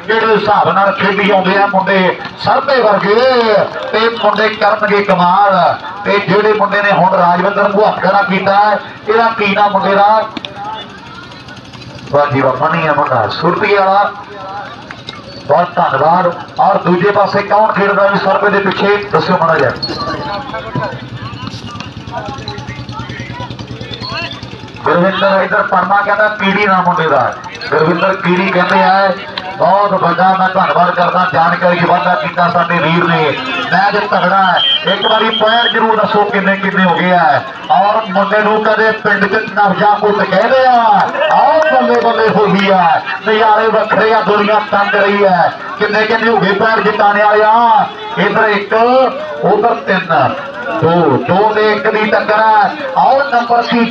Speaker 5: ਜਿਹੜੇ ਹਿਸਾਬ ਨਾਲ ਖੇਡੀ ਆਉਂਦੇ ਆ ਮੁੰਡੇ ਸਰਬੇ ਵਰਗੇ। ਤੇ ਮੁੰਡੇ ਕਰਨਗੇ ਕਮਾਲ। ਤੇ ਜਿਹੜੇ ਮੁੰਡੇ ਨੇ ਹੁਣ ਰਾਜਵਿੰਦਰ ਨੂੰ ਹੱਥ ਖੜਾ ਕੀਤਾ ਇਹਦਾ ਕੀ ਨਾਮ ਮੁੰਡੇ ਦਾ? ਬਾਜੀ ਮਣੀ ਆ ਮੁੰਡਾ ਸੁਰਤੀ ਵਾਲਾ। ਬਹੁਤ ਧੰਨਵਾਦ। ਔਰ ਦੂਜੇ ਪਾਸੇ ਕੌਣ ਖੇਡਦਾ ਵੀ ਸਰਬੇ ਦੇ ਪਿੱਛੇ ਦੱਸਿਓ ਮਾੜਾ ਜਿਹਾ। ਗੁਰਵਿੰਦਰ ਇਧਰ ਪਰਮਾ ਕਹਿੰਦਾ ਕੀੜੀ ਨਾ ਮੁੰਡੇ ਦਾ। ਗੁਰਵਿੰਦਰ ਕੀੜੀ ਕਹਿੰਦੇ ਆ। ਬਹੁਤ ਵੱਡਾ ਮੈਂ ਧੰਨਵਾਦ ਕਰਦਾ ਜਾਣਕਾਰੀ ਵਾਧਾ ਕੀਤਾ ਸਾਡੇ ਵੀਰ ਨੇ। ਮੈਚ ਤਗੜਾ ਹੈ। ਇੱਕ ਵਾਰੀ ਪੁਆਇੰਟ ਜ਼ਰੂਰ ਦੱਸੋ ਕਿੰਨੇ ਕਿੰਨੇ ਹੋ ਗਏ ਆ। ਔਰ ਮੁੰਡੇ ਨੂੰ ਕਦੇ ਪਿੰਡ 'ਚ ਨਵਜਾ ਪੁੱਤ ਕਹਿੰਦੇ ਆ। ਆਹ ਬੱਲੇ ਬੱਲੇ ਹੋ ਗਈ ਆ। ਨਜ਼ਾਰੇ ਵੱਖਰੇ ਆ। ਦੁਨੀਆ ਤੰਗ ਰਹੀ ਹੈ। ਕਿੰਨੇ ਕਿੰਨੇ ਹੋ ਗਏ ਪੁਆਇੰਟ ਜਿਤਾਣੇ ਵਾਲੇ ਆ। ਇੱਧਰ 1 ਉਧਰ 3 2 ਤੇ 1 ਦੀ ਟੱਕਰ ਹੈ। ਔਰ ਨੰਬਰ 3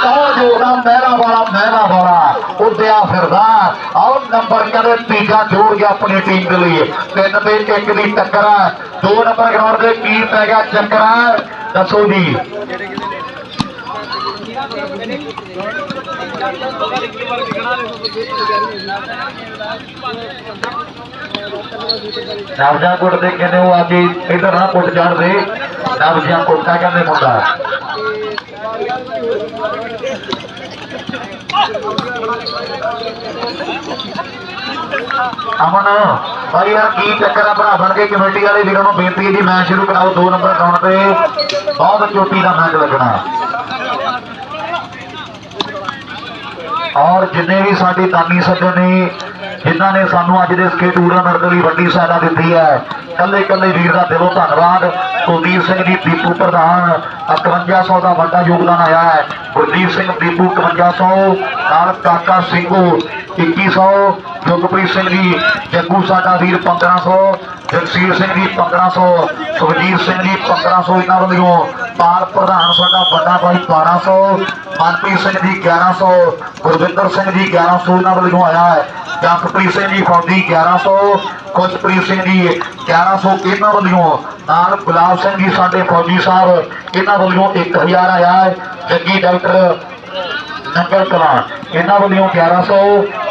Speaker 5: ਕੌਣ ਜੋੜਦਾ? ਮਹਿਲਾ ਵਾਲਾ ਉੱਡਿਆ ਫਿਰਦਾ। ਔਰ ਨੰਬਰ ਕਹਿੰਦੇ 3 ਜੋੜ ਗਿਆ ਆਪਣੀ ਟੀਮ ਦੇ ਲਈ। 3 ਤੇ 1 ਦੀ ਟੱਕਰ ਹੈ। 2 ਨੰਬਰ ਗਰਾਊਂਡ ਦੇ ਕੀ ਪੈ ਗਿਆ ਚੱਕਰ ਦੱਸੋ ਜੀ। ਨਵਜਾ ਕੋਟ ਦੇ ਕਹਿੰਦੇ ਉਹ ਆ ਕੇ ਇਧਰ ਨਾ ਪੁੱਟ ਚੜਦੇ ਨਵਜਾ ਕੋਟਾ ਕਹਿੰਦੇ ਮੁੰਡਾ ਅਮਨ ਭਾਈ ਯਾਰ ਕੀ ਚੱਕਰ ਆ ਭਰਾ ਬਣ ਕੇ ਕਮੇਟੀ ਵਾਲੇ ਵੀਰਾਂ ਨੂੰ ਬੇਨਤੀ ਹੈ ਜੀ ਮੈਚ ਸ਼ੁਰੂ ਕਰਾਓ 2 ਨੰਬਰ ਗਰਾਊਂਡ ਤੇ ਬਹੁਤ ਚੋਟੀ ਦਾ ਮੈਚ ਲੱਗਣਾ ਔਰ ਜਿੰਨੇ ਵੀ ਸਾਡੇ ਦਾਨੀ ਸੱਜਣ ਨੇ ਜਿਨ੍ਹਾਂ ਨੇ ਸਾਨੂੰ ਅੱਜ ਦੇ ਇਸ ਟੂਰਨਾਮੈਂਟ ਦੇ ਲਈ ਵੱਡੀ ਸਹਾਇਤਾ ਦਿੱਤੀ ਹੈ ਕੱਲੇ ਕੱਲੇ ਵੀਰ ਦਾ ਦਿਲੋਂ ਧੰਨਵਾਦ ਕੁਲਦੀਪ ਸਿੰਘ ਜੀ ਦੀਪੂ ਪ੍ਰਧਾਨ 5100 ਦਾ ਵੱਡਾ ਯੋਗਦਾਨ ਆਇਆ ਹੈ ਗੁਰਦੀਪ ਸਿੰਘ ਦੀਪੂ 5100 ਨਾਲ ਕਾਕਾ ਸਿੰਘੂ 2100 ਜੋਗਪ੍ਰੀਤ ਸਿੰਘ ਜੀ ਜੱਗੂ ਸਾਡਾ ਵੀਰ 1500 ਜਗਸੀਰ ਸਿੰਘ ਜੀ 1500 ਸੁਖਜੀਤ ਸਿੰਘ ਜੀ 1500 ਇਹਨਾਂ ਵੱਲੋਂ ਪਾਲ ਪ੍ਰਧਾਨ ਸਾਡਾ ਵੱਡਾ ਭਾਈ 1200 ਮਨਪ੍ਰੀਤ ਸਿੰਘ ਜੀ 1100 ਗੁਰਵਿੰਦਰ ਸਿੰਘ ਜੀ 1100 ਇਹਨਾਂ ਵੱਲੋਂ ਆਇਆ ਹੈ ਜਸਪ੍ਰੀਤ ਸਿੰਘ ਜੀ ਫੌਜੀ 1100 ਖੁਸ਼ਪ੍ਰੀਤ ਸਿੰਘ ਜੀ 1100 ਇਹਨਾਂ ਵੱਲੋਂ ਨਾਲ ਗੁਲਾਬ ਸਿੰਘ ਜੀ ਸਾਡੇ ਫੌਜੀ ਸਾਹਿਬ ਇਹਨਾਂ ਵੱਲੋਂ 1000 ਆਇਆ ਹੈ ਜੱਗੀ ਡਾਕਟਰ ਨੰਗਲ ਕਲਾਂ ਇਹਨਾਂ ਵੱਲੋਂ 1100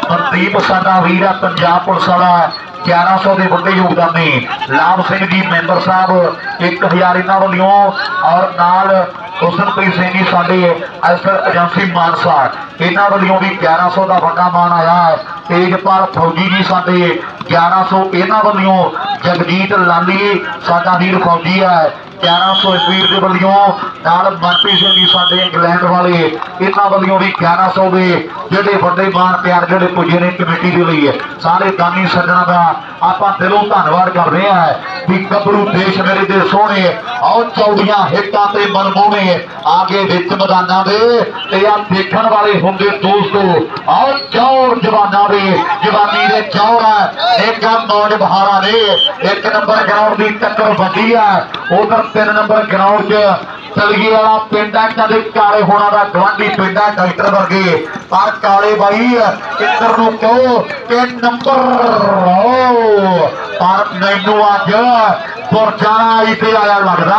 Speaker 5: ਮਨਦੀਪ ਸਾਡਾ ਵੀਰ ਪੰਜਾਬ ਪੁਲਿਸ ਵਾਲਾ 1100 ਦੇ ਵੱਡੇ ਯੋਗਦਾਨੀ ਲਾਭ ਸਿੰਘ ਜੀ ਮੈਂਬਰ ਸਾਹਿਬ 1000 ਇਹਨਾਂ ਵੱਲੋਂ ਔਰ ਨਾਲ ਹੁਸਨਪ੍ਰੀਤ ਸਿੰਘ ਜੀ ਸਾਡੇ ਐਸਪਰ ਏਜੰਸੀ ਮਾਨਸਾ ਇਹਨਾਂ ਵੱਲੋਂ ਵੀ 1100 ਦਾ ਵੱਡਾ ਮਾਨ ਆਇਆ ਤੇਜਪਾਲ ਫੌਜੀ ਜੀ ਸਾਡੇ 1100 ਇਹਨਾਂ ਵੱਲੋਂ ਜਗਜੀਤ ਲਾਲੀ ਸਾਡਾ ਵੀਰ ਫੌਜੀ ਹੈ 1100 ਇਸ ਵੀਰ ਦੇ ਵੱਲੋਂ ਨਾਲ ਮਨਪ੍ਰੀਤ ਸਿੰਘ ਜੀ ਸਾਡੇ ਇੰਗਲੈਂਡ ਵਾਲੇ ਇਹਨਾਂ ਵੱਲੋਂ ਵੀ 1100 ਦੇ ਜਿਹੜੇ ਵੱਡੇ ਮਾਨ ਪਿਆਰ ਜਿਹੜੇ ਪੁੱਜੇ ਨੇ ਕਮੇਟੀ ਦੇ ਲਈ ਸਾਰੇ ਦਾਨੀ ਸੱਜਣਾ ਦਾ ਆਪਾਂ ਦਿਲੋਂ ਧੰਨਵਾਦ ਕਰਦੇ ਹਾਂ ਵੀ ਗੱਭਰੂ ਦੇਸ਼ ਮੇਰੇ ਦੇ ਸੋਹਣੇ ਆਓ ਚੌੜੀਆਂ ਹਿੱਟਾਂ ਤੇ ਮਨਮੋਹਣੇ ਆਗੇ ਵਿੱਚ ਮੈਦਾਨਾਂ ਦੇ ਤੇ ਆ ਦੇਖਣ ਵਾਲੇ ਹੁੰਦੇ ਦੋਸਤੋ ਆਓ ਚੌੜ ਜਵਾਨਾਂ ਦੇ ਜਵਾਨੀ ਦੇ ਚੌੜ ਇੱਕ ਮੌਜ ਬਹਾਰਾਂ ਨੇ 1 ਨੰਬਰ ਗਰਾਊਂਡ ਦੀ ਟੱਕਰ ਵੱਜੀ ਆ ਉਧਰ 3 ਨੰਬਰ ਗਰਾਊਂਡ 'ਚ ਤਲਗੀ ਵਾਲਾ ਪਿੰਡ ਹੈ ਕਦੇ ਕਾਲੇ ਹੋਣਾ ਦਾ ਗਵਾਂਢੀ ਪਿੰਡ ਹੈ ਡਾਕਟਰ ਵਰਗੇ ਪਰ ਕਾਲੇ ਬਾਈ ਇੱਧਰ ਨੂੰ ਕਹੋ ਕਿ ਨੰਬਰ ਪਰ ਮੈਨੂੰ ਅੱਜ ਪੁਰਜਾਣਾ ਇੱਥੇ ਆਇਆ ਲੱਗਦਾ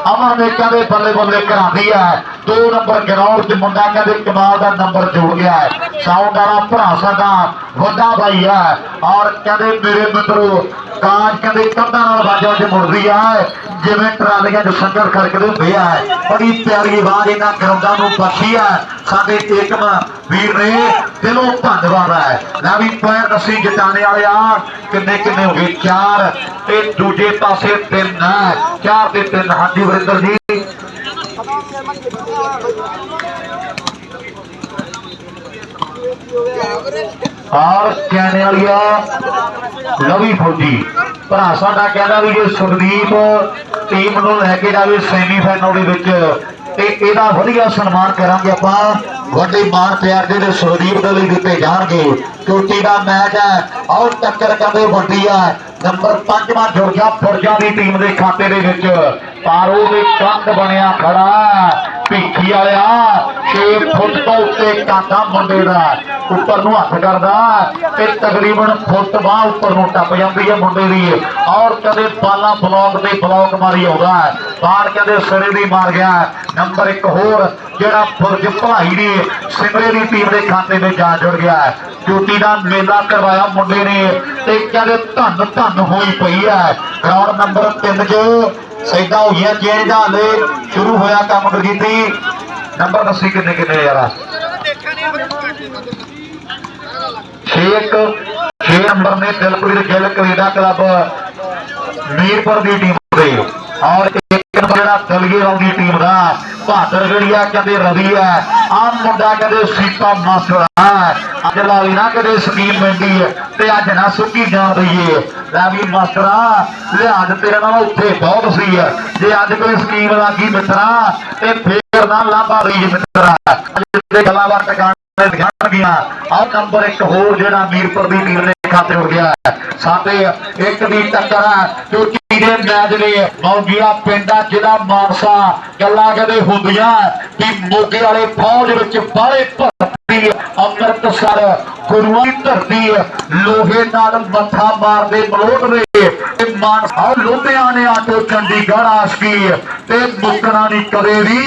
Speaker 5: ਅਮਰ ਨੇ ਕਹਿੰਦੇ ਬੱਲੇ ਬੱਲੇ ਕਰਾਉਂਦੀ ਹੈ 2 ਨੰਬਰ ਗਰਾਊਂਡ 'ਚ ਮੁੰਡਾ ਕਹਿੰਦੇ ਕਮਾਲ ਦਾ ਨੰਬਰ ਜੋੜ ਗਿਆ ਹੈ ਸਾਊਂਡ ਵਾਲਾ ਭਰਾ ਸਾਡਾ ਵੱਡਾ ਬਾਈ ਹੈ ਔਰ ਕਹਿੰਦੇ ਮੇਰੇ ਮਿੱਤਰੋ ਕਾਜ ਕਹਿੰਦੇ ਕੰਧਾਂ ਨਾਲ ਬਾਜਾਂ 'ਚ ਮੁੜਦੀ ਆ ਜਿਵੇਂ ਟਰਾਲੀਆਂ 'ਚ ਸੰਗਰ ਖੜਕਦੇ ਹੁੰਦੇ ਆ ਬੜੀ ਪਿਆਰੀ ਆਵਾਜ਼ ਇਹਨਾਂ ਗਰਾਊਂਡਾਂ ਨੂੰ ਬਖਸ਼ੀ ਆ ਸਾਡੇ ਏਕਮ ਵੀਰ ਨੇ ਦਿਲੋਂ ਧੰਨਵਾਦ ਹੈ ਲੈ ਵੀ ਪੈਰ ਦੱਸੀ ਜਟਾਣੇ ਵਾਲਿਆ ਕਿੰਨੇ ਕਿੰਨੇ ਹੋ ਗਏ 4 ਤੇ ਦੂਜੇ ਪਾਸੇ 3 4 ਤੇ 3 ਹਾਂਜੀ ਵਰਿੰਦਰ ਜੀ ਔਰ ਕਹਿਣੇ ਵਾਲਿਆ ਲਵੀ ਫੌਜੀ ਭਰਾ ਸਾਡਾ ਕਹਿੰਦਾ ਵੀ ਜੇ ਸੁਖਦੀਪ ਟੀਮ ਨੂੰ ਲੈ ਕੇ ਜਾਵੇ ਸੈਮੀਫਾਈਨਲ ਦੇ ਵਿੱਚ ਤੇ ਇਹਦਾ ਵਧੀਆ ਸਨਮਾਨ ਕਰਾਂਗੇ ਆਪਾਂ ਵੱਡੇ ਮਾਣ ਪਿਆਰ ਜਿਹੜੇ ਸੁਖਦੀਪ ਦੇ ਲਈ ਦਿੱਤੇ ਜਾਣਗੇ ਚੋਟੀ ਦਾ ਮੈਚ ਹੈ ਔਰ ਟੱਕਰ ਕਹਿੰਦੇ ਵੱਡੀ ਹੈ ਨੰਬਰ 5ਵਾਂ ਜੁੜ ਗਿਆ ਫੁਰਜਾ ਦੀ ਟੀਮ ਦੇ ਖਾਤੇ ਦੇ ਵਿੱਚ ਪਾਰੋ ਦੇ ਕੰਧ ਬਣਿਆ ਖੜਾ ਭੀਖੀ ਵਾਲਿਆ 6 ਫੁੱਟ ਤੋਂ ਉੱਤੇ ਕਾਂਦਾ ਮੁੰਡੇ ਦਾ ਉੱਪਰ ਨੂੰ ਹੱਥ ਕਰਦਾ ਤੇ ਤਕਰੀਬਨ ਫੁੱਟ ਬਾਹ ਉੱਪਰ ਨੂੰ ਟੱਪ ਜਾਂਦੀ ਹੈ ਮੁੰਡੇ ਦੀ ਔਰ ਕਦੇ ਬਾਲਾ ਬਲੌਕ ਤੇ ਬਲੌਕ ਮਾਰੀ ਆਉਂਦਾ ਬਾਹਰ ਕਦੇ ਸਿਰੇ ਦੀ ਮਾਰ ਗਿਆ ਨੰਬਰ 1 ਹੋਰ ਜਿਹੜਾ ਫੁਰਜ ਭਲਾਈ ਦੀ ਸਿਮਰੇ ਦੀ ਟੀਮ ਦੇ ਖਾਤੇ ਵਿੱਚ ਜਾ ਜੁੜ ਗਿਆ ਚੋਟੀ ਦਾ ਮੇਲਾ ਕਰਵਾਇਆ ਮੁੰਡੇ ਨੇ ਤੇ ਕਹਿੰਦੇ ਧੰਨ ਧੰਨ ਹੋਈ ਪਈ ਹੈ ਗਰਾਊਂਡ ਨੰਬਰ 3 'ਚ ਸੈਦਾ ਹੋ ਗਿਆ ਚੇਂਜ ਹਾਲੇ ਸ਼ੁਰੂ ਹੋਇਆ ਕੰਮ ਗੁਰਜੀਤੀ ਨੰਬਰ ਦੱਸੀ ਕਿੰਨੇ ਕਿੰਨੇ ਯਾਰ 6 ਨੰਬਰ ਨੇ ਦਿਲਪ੍ਰੀਤ ਗਿੱਲ ਕੈਨੇਡਾ ਕਲੱਬ ਮੀਰਪੁਰ ਦੀ ਟੀਮ ਦੇ ਔਰ 1 ਨੰਬਰ ਜਿਹੜਾ ਦਲਗੇਵਾਲ ਦੀ ਟੀਮ ਦਾ ਬਹਾਦਰ ਗੜੀਆ ਕਹਿੰਦੇ ਰਵੀ ਹੈ ਆਹ ਮੁੰਡਾ ਕਹਿੰਦੇ ਸੀਤਾ ਮਾਸਟਰ ਅੱਜ ਲਾਲੀ ਨਾ ਕਦੇ ਸਕੀਮ ਪੈਂਦੀ ਤੇ ਅੱਜ ਨਾ ਸੁੱਕੀ ਜਾਣ ਦਈਏ ਲੈ ਵੀ ਮਾਸਟਰਾ ਲਿਹਾਜ਼ ਤੇਰੇ ਨਾਲ ਉੱਥੇ ਬਹੁਤ ਸੀ ਜੇ ਅੱਜ ਕੋਈ ਸਕੀਮ ਲੱਗੀ ਮਿੱਤਰਾ ਤੇ ਫੇਰ ਨਾ ਲਾਂਭਾ ਲਈ ਮਿੱਤਰਾ ਅੱਜ ਗੱਲਾਂ ਬਾਤ ਟਿਕਾਣੇ ध्यान गया और नंबर 1 होर जेड़ा मीरपुर दी टीम ने खाते हो गया साथे एक दी टक्कर है जो चीजे मैच ने मौजिया पिंडा जिला मानसा गल्लां कदे हुंदियां कि मोगे वाले फौज विच बाले भर्ती अमृतसर गुरुआं दी धरती लोहे नाल मत्था मारदे मलोट दे मानसा लुधियाने तो चंडीगढ़ आशकी ते मुकना नहीं करे भी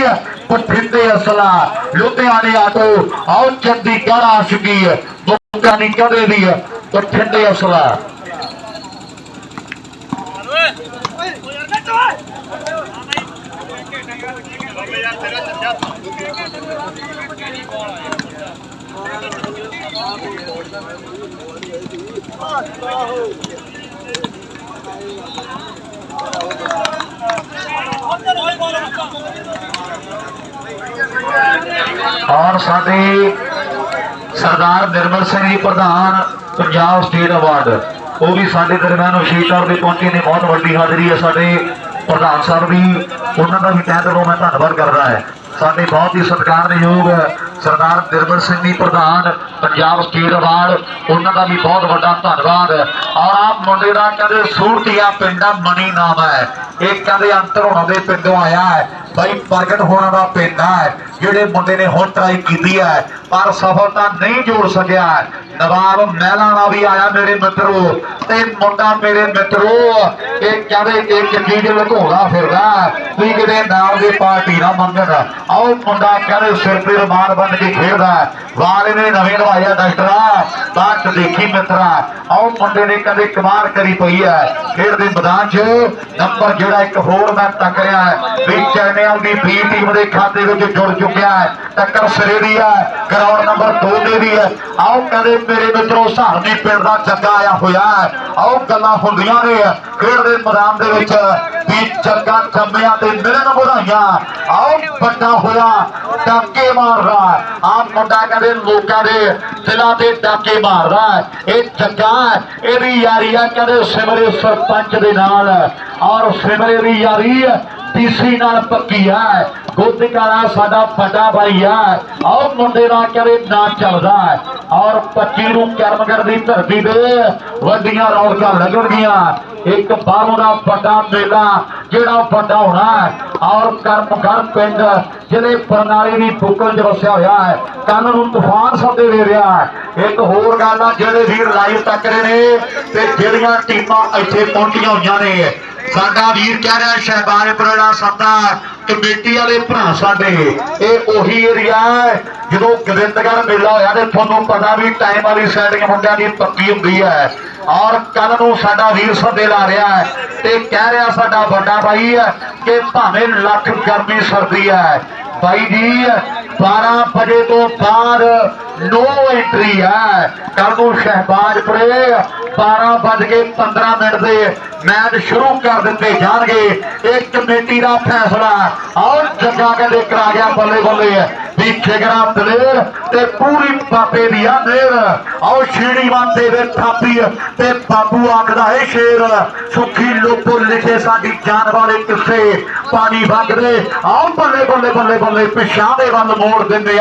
Speaker 5: पठिंदे असला लुधियाने आटो आओ चंडीगढ़ आशकी मुकना नहीं करे भी पठिंदे असला और साडे सरदार निर्मल सिंह जी प्रधान पंजाब स्टेट अवार्ड वो भी साडे दरम्यान विशेष तौर पर पहुंचे ने। बहुत वड्डी हाजरी है साडे प्रधान साहब भी, उन्होंने भी तह दिलों मैं धन्यवाद करता है। साडे बहुत ही सत्कारयोग सरदार निर्मल सिंह जी प्रधान पंजाब स्टेट अवार्ड उन्होंने भी बहुत बड़ा धन्यवाद। और आप मुंडे का कहते सूरतिया पिंड मनी नाम है, एक कहते अंतर होने के पिंडों आया है भाई प्रगट होने का पिंड है जेडे मुंडे ने हुण ट्राई की है पर सफलता नहीं जोड़ सकिया। नवाब महलाना भी आया मेरे मित्रों, ते मुंडा मेरे मित्रों एक कहते एक चीज लुकाउंदा फिरदा भी किते नाम की पार्टी ना मंगन। आओ मुंडा कहते सिर पे रुमाल बन के खेलदा वाले ने नवे नवाया डॉक्टरा बात देखी मित्रा। आओ मुंडे ने कदे कमाल करी पई है खेल के मैदान च। नंबर जोड़ा एक होर मैं तक रहा है भी चैनल की बी टीम के खाते में जुड़ चुका है, टक्कर सिरे दी है ग्राउंड नंबर 2 दे दी है। आओ कहते मेरे मित्रों सहारनी पिंड का जग्गा आया हुआ है। आओ गल्लां हुंदियां ने खेल के मैदान दे विच भी जग्गा जम्मिया ते मिलन बधाइयां। आओ बड़ा होया डाके मार रहा है आप मुंडा कहते लोगों के दिलों से डाके मार रहा है। ये जग्गा यदी यारी है कहते सिमरे सरपंच के नाल और सिमरे की यारी तीसरी नाल पक्की है। गोदिकाला साडा बड़ा भाई है। आओ मुंडे का कहते ना चलता है और 25 नूं करमगढ़ की धरती से वड्डियां रौनकां लगणगियां। एक बाहों का बड़ा मेला जेड़ा बड़ा होना है और करमगढ़ पिंड जिले प्रणाली की बुकल च वसिया होया है कल नूं तूफान सदे दे रहा है। एक होर गल आ जेड़े वीर लाइव तक रहे ने ते जेड़ियां टीमां इत्थे पहुंचियां होईयां ने साडा वीर कह रहा शहबाजपुर दा सत्ता कमेटी वाले भरा साडे ये ओही एरिया है जो गोबिंदगढ़ मेला होया ते तुहानूं पता भी टाइम वाली सैटिंग मुंडियां दी पक्की हुंदी है। और कल नूं साडा वीर सदे ला रहा है ते कह रहा साडा बड़ा भाई है कि भावें लख गर्मी सर्दी है भाई जी 12 बजे तो बाद नो एंट्री है। कल नूं शहबाजपुरे 12:15 से मैच शुरू कर दिते जाएंगे। एक कमेटी का फैसला और जग्गा कहते करा गया बल्ले बल्ले भी खिगरा दलेर ते पूरी बाबे दी मेर। और छेड़ी माते दे थापी ते बाबू आखदा है शेर सुखी लोगों लिखे साडी जान वाले किस्से पानी वगदे। आओ बल्ले बल्ले बल्ले बल्ले पिछा दे वल मोड़ दिंदे आ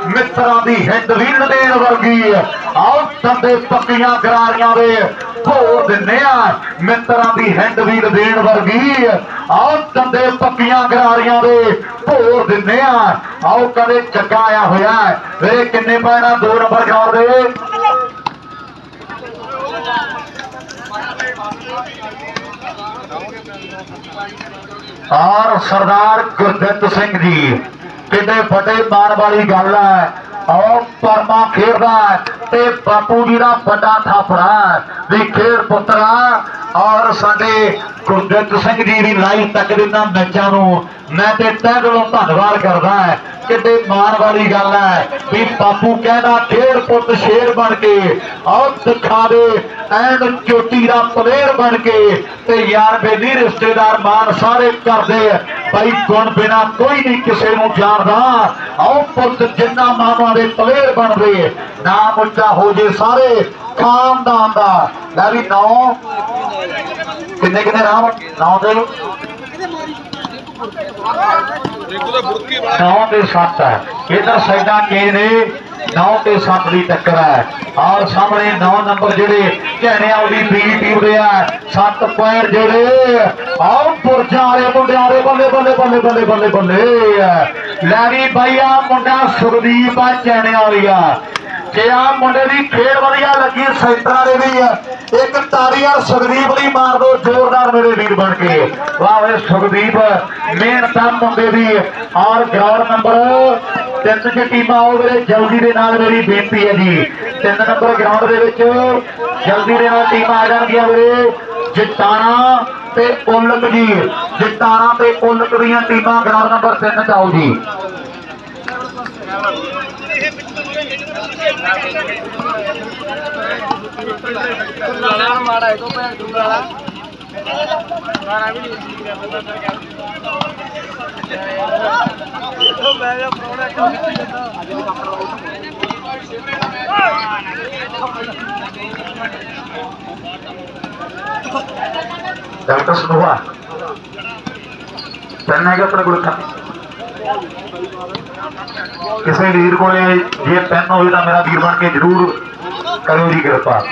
Speaker 5: मित्रा दी हिंद भी नदेन वर्गी। आओ दंदे पक्कियां गरारियां दे भोर दिंदे आ मित्रा दी हिंद भी नदेन वर्गी। आओ दंदे पक्कियां गरारियां दे भोर दिंदे आ। आओ कदे जग्गा आया होया है वे किन्ने पैना 2 नंबर ग्राउंड दे और सरदार गुरदत्त सिंह जी किन्ने बड़े मान वाली गल है। और परमा खेलदा ते बापू जी का बड़ा थापड़ा भी खेल पुत्रा। और साडे गुरदत्त सिंह जी की लाइव तक दिना मैचों मैं ते तह दिलों धन्यवाद करदा है। कितने मान वाली गल है भी बापू कहना खेल पुत शेर बन के और दिखा दे एंड चोटी का प्लेयर बन के ते यार बेली रिश्तेदार मान सारे करते भाई गुण बिना कोई नहीं किसी को जानता। आओ पुत जिन्ना मामा दे प्लेयर बनते नाम उच्चा हो जे सारे खानदान का। लै भी 9 किन्ने किन्ने राम 9 दे 9 ते 7 है। इधर साइडा के ने 9 ते 7 की टक्कर है। और सामने 9 नंबर जेडे कहने वाली बी टीम दे है 7 पॉइंट जेडे आओ पुरजा वाले मुंडिया दे बल्ले बल्ले बल्ले बल्ले बल्ले बल्ले लैवी भाई आ मुंडा सुखदीप आ कहने वाली आ जे आ मुंडे की खेल वधिया लगी सेंटरा दे भी एक तारी और सुखदीप दी मार दो जोरदार मेरे वीर बन के। वाह वे सुखदीप मेहनत मुंडे दी। और ग्राउंड नंबर 3 च टीमां आओ मेरे जल्दी दे नाल मेरी बेनती है जी 3 नंबर ग्राउंड दे विच जल्दी दे नाल टीमां आ जाणगियां मेरे ਜਟਾਣਾ ਤੇ ਉਲਕ ਜੀ। ਜਟਾਣਾ ਤੇ ਉਲਕ ਦੀਆਂ ਟੀਮਾਂ ਗਰਾਊਂਡ ਨੰਬਰ 3 'ਚ ਆਓ ਜੀ।
Speaker 1: ਮਾੜਾ ਇਹੋ ਭੈਣ ਦੂਰ ਵਾਲਾ ਗਾਣਾ ਵੀ ਨਹੀਂ ਮੈਂ ਜਾਂ ਪ੍ਰੋਣਾ ਕੰਮ
Speaker 5: ਡਾਕਟਰ ਸਨੋਵਾ ਪੈਨ ਹੈਗਾ ਆਪਣੇ ਕੋਲ? ਕਿਸੇ ਵੀਰ ਕੋਲੇ ਜੇ ਪੈਨ ਹੋਵੇ ਤਾਂ ਮੇਰਾ ਵੀਰ ਬਣ ਕੇ ਜ਼ਰੂਰ ਕਰਿਓ ਜੀ ਕਿਰਪਾ।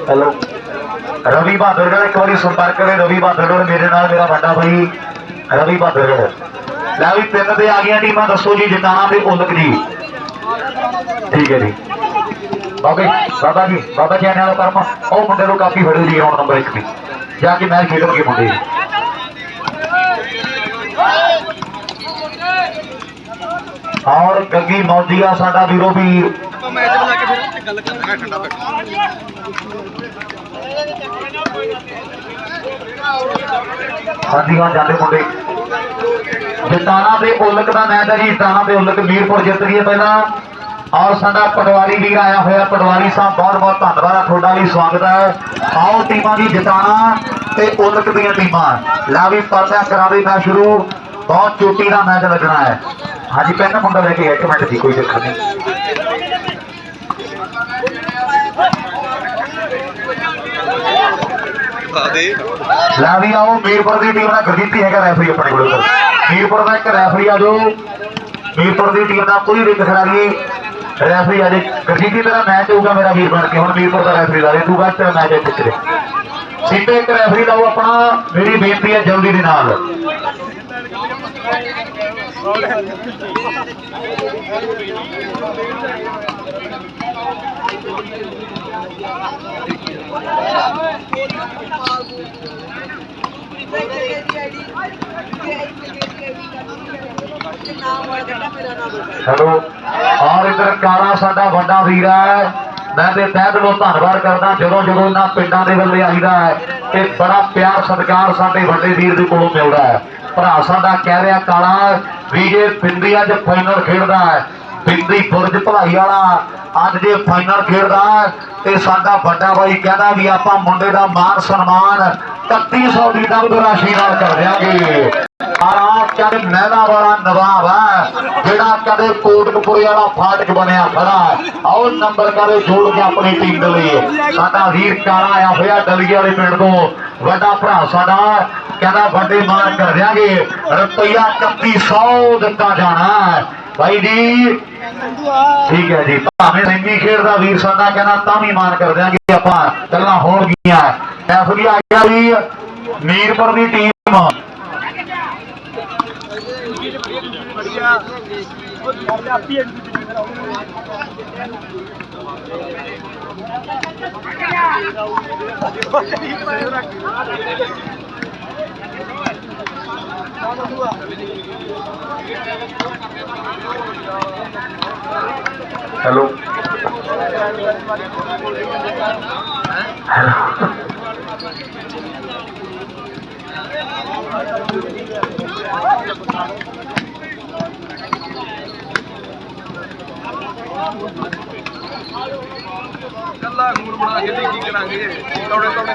Speaker 5: हेलो रवि बहादुरगढ़ एक बार संपर्क करें। रवि बहादुरगढ़ मेरे नाल मेरा बड़ा भाई रवि बहादुरगढ़। लै भी 3 ते आ गई टीमां, दसो जी जटाना ते उलक जी। ठीक है जी बाबा जी आने वाला परम और मुंडे को काफी फड़ो जी ग्राउंड नंबर 1 में जाके मैच खेल के मुंडे। और गग्गी मौजिया साडा वीरो वीर हाँ जी हाँ जाते मुंडे। जटाना ते उलक का मैच है जी। जटाना ते उलक मीरपुर जित गई है पहला। और साडा पटवारी वीर आया होया। पटवारी साहब बहुत बहुत धन्यवाद, थोड़ा भी स्वागत है। आओ टीमां की जटाना ते उलक दीयां टीमां ला भी पर्दा करा दे मैच शुरू। बहुत चोटी का मैच लगना है। हाँ जी पहला मुंडा लेके 1 मिनट जी कोई चक्कर नहीं। ला भी आओ मीरपुर की टीम का गुरजीत है रैफरी अपने को। मीरपुर का एक रैफरी आ जाओ। मीरपुर की टीम का कोई भी खिलाड़ी रैफरी अजे गुरजीत तेरा मैच होगा मेरा वीर बन के। हम मीरपुर का रैफरी ला तू बस तेरा मैच है पिछले सीटे एक रैफरी लाओ अपना। मेरी बेनती है जल्दी के नाल। हेलो और इधर काला साडा बड़ा वीर है। मैं ते तह दिलों धन्नवाद करदा जो जो इन्हां पिंडां दे वल्ले आईदा है ते बड़ा प्यार सत्कार साडे वड्डे वीर दे कोलों मिलदा है। भरा साडा कह रहा काला भी जे बिंदी अज फाइनल खेलदा है। बिंदी बुरज भलाई वाला अज जे फाइनल खेलदा ते साडा बड़ा भाई कहदा भी आपां मुंडे दा मान सन्मान 3100 की नगद राशि नाल कर देंगे। महला वाला नवाब है जेड़ा कदे कोटकपुरे वाला फाटक बनया खड़ा है। आओ नंबर करे जोड़ के अपनी टीम दे लिए साडा वीर काला आया होया डलिए वाले पिंड तो वड्डा भरा साडा कहना वड्डे मान कर देंगे। रुपया 3100 दिता जाना है भाई जी। ठीक है जी भावें रंगी खेलदा वीर साडा कहना तां भी मान कर देंगे। आपां गल्लां हो गईयां रैफरी आ गया जी मीरपुर की टीम। हेलो
Speaker 6: ਕੱਲਾ ਗੂਰ ਬਣਾ ਕੇ ਕੀ ਕਰਾਂਗੇ ਤੋੜੇ ਤੋੜੇ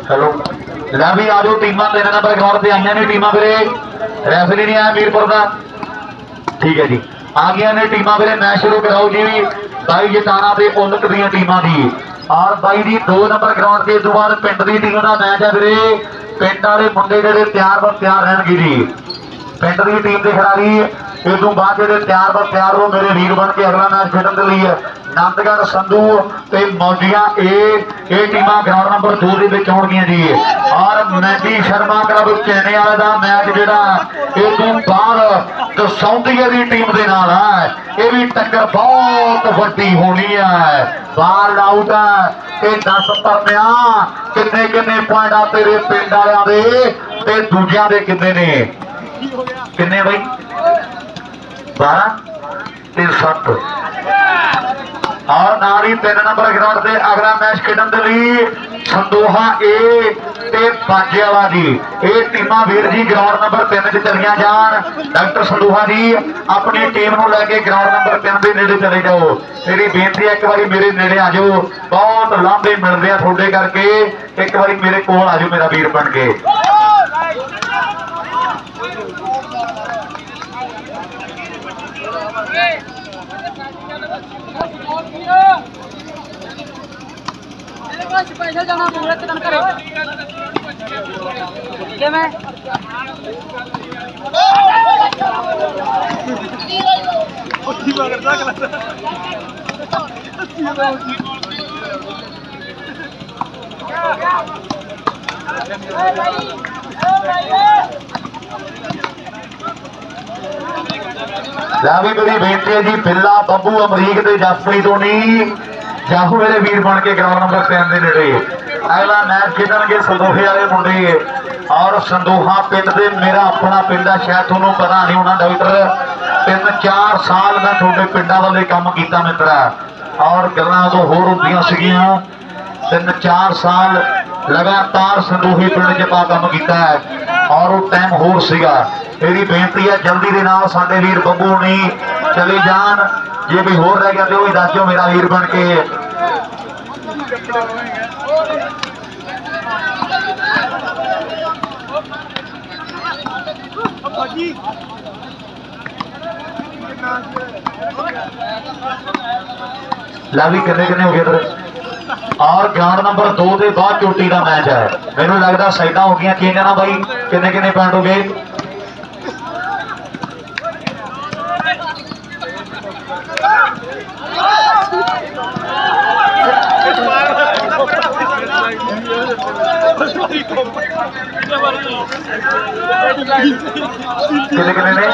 Speaker 5: ਚਲੋ ਲੈ ਵੀ ਆ ਜਾਓ ਟੀਮਾਂ 3 ਨੰਬਰ ਗਰਾਊਂਡ ਤੇ ਆਈਆਂ ਨੇ ਟੀਮਾਂ ਵੀਰੇ ਰੈਫਰੀ ਨਹੀਂ ਆਇਆ ਮੀਰਪੁਰ ਦਾ ਠੀਕ ਹੈ ਜੀ ਆ ਗਈਆਂ ਨੇ ਟੀਮਾਂ ਵੀਰੇ ਮੈਚ ਸ਼ੁਰੂ ਕਰਾਓ ਜੀ ਬਾਈ ਜਟਾਣਾ ਤੇ ਉਲਟ ਦੀਆਂ ਟੀਮਾਂ ਦੀ ਔਰ ਬਾਈ ਦੀ 2 ਨੰਬਰ ਗਰਾਊਂਡ ਤੇ ਇਸ ਤੋਂ ਬਾਅਦ ਪਿੰਡ ਦੀ ਟੀਮ ਦਾ ਮੈਚ ਹੈ ਵੀਰੇ ਪਿੰਡ ਵਾਲੇ ਮੁੰਡੇ ਜਿਹੜੇ ਤਿਆਰ ਰਹਿਣਗੇ ਜੀ ਪਿੰਡ ਦੀ ਟੀਮ ਦੇ ਖਿਡਾਰੀ ਇਸ ਤੋਂ ਬਾਅਦ ਜਿਹੜੇ ਤਿਆਰ ਹੋ ਮੇਰੇ ਵੀਰ ਬਣ ਕੇ ਅਗਲਾ ਮੈਚ ਖੇਡਣ ਦੇ ਲਈ ਨੰਦਗੜ੍ਹ ਸੰਧੂ ਤੇ ਮੌਜੀਆਂ ਇਹ ਟੀਮਾਂ ਗਰਾਊਂਡ ਨੰਬਰ 2 ਦੇ ਵਿੱਚ ਆਉਣਗੀਆਂ ਜੀ ਔਰ ਮੈਂਡੀ ਸ਼ਰਮਾ ਕਲੱਬ ਚੈਨੇ ਵਾਲੇ ਦਾ ਮੈਚ ਜਿਹੜਾ ਇਹ ਤੋਂ ਬਾਅਦ ਦਸੌਂਦੀਏ ਦੀ ਟੀਮ ਦੇ ਨਾਲ ਹੈ ਇਹ ਵੀ ਟੱਕਰ ਬਹੁਤ ਵੱਡੀ ਹੋਣੀ ਹੈ ਬਾਲ ਆਊਟ ਹੈ ਤੇ 10 ਪਰਮਿਆ ਕਿੰਨੇ ਪੁਆਇੰਟ ਆ ਤੇਰੇ ਪਿੰਡ ਵਾਲਿਆਂ ਦੇ ਤੇ ਦੂਜਿਆਂ ਦੇ ਕਿੰਨੇ ਨੇ ਕਿੰਨੇ ਬਈ 12 ਤੇ 7 और नारी 3 नंबर ग्राउंड से अगला मैच खेडन के लिए संदोहा ए ते बाजेवाला जी ये टीमां वीर जी ग्राउंड नंबर 3 च चलिया जान डॉक्टर संदोहा जी अपनी टीम को लैके ग्राउंड नंबर 3 के नेड़े चले जाओ मेरी बेनती है एक बार मेरे नेड़े आ जाओ बहुत लांभे मिलते हैं थोड़े करके एक बार मेरे कोल आ जाओ मेरा वीर बन के
Speaker 2: स्पेशल जाना पूरा कितन करे के मैं
Speaker 5: लावी बड़ी बेनती है जी बिल्ला बब्बू अमरीक ते जसप्रीत होनी जाहू मेरे वीर बन के ग्राउंड नंबर 3 के नेड़े अगला मैच खेडणगे संदोहे वाले मुंडे और संदोहा पिंड दे मेरा अपना पिंड है शायद थोनों पता नहीं होना डॉक्टर 3-4 साल मैं थोड़े पिंडा वाले काम किया मित्रा और गल्लां तो होर हुंदियां सीगियां 3-4 साल लगातार संदोहे पिंड च पा काम किया है और वो टाइम होर सीगा मेरी बेनती है जल्दी के नाल साडे वीर बब्बू नहीं चले जान जे कोई होर रह गया तो भी दस दो मेरा वीर बन के लावी किन्ने हो गए इधर और ग्राउंड नंबर 2 के बाद चोटी का मैच है मैनू लगता साइडा हो गई चेंज ना भाई किन्ने पॉइंट हो गए किन्ने ने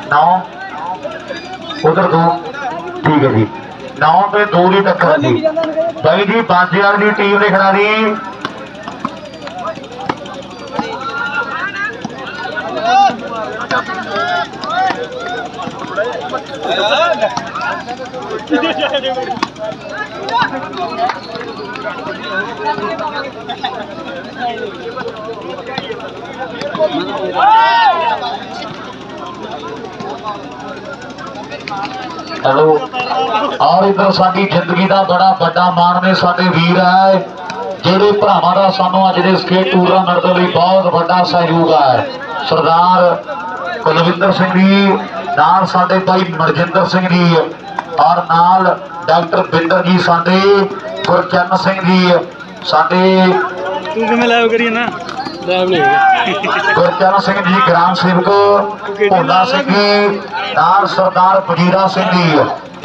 Speaker 5: 9 उधर 2 ठीक है जी 9 पे 2 की टक्कर जी भाई जी बाजीवाल की टीम के खिलाड़ी हेलो और इधर साडी जिंदगी का बड़ा बड़ा मान ने साडे वीर है जेडे भरावां दा सानू अज दे स्टेट टूर्नामेंट दे लई बहुत बड़ा सहयोग है सरदार कुलविंदर सिंह जी नाल साडे भाई मनजिंदर सिंह जी और नाल डॉक्टर बिंदर जी साडे गुरचरण सिंह जी साडे
Speaker 6: तू किवें लाइव करिए ना
Speaker 5: गुरचरण सिंह जी ग्राम सेवक भोला सिंह जी नाल सरदार वजीरा सिंह जी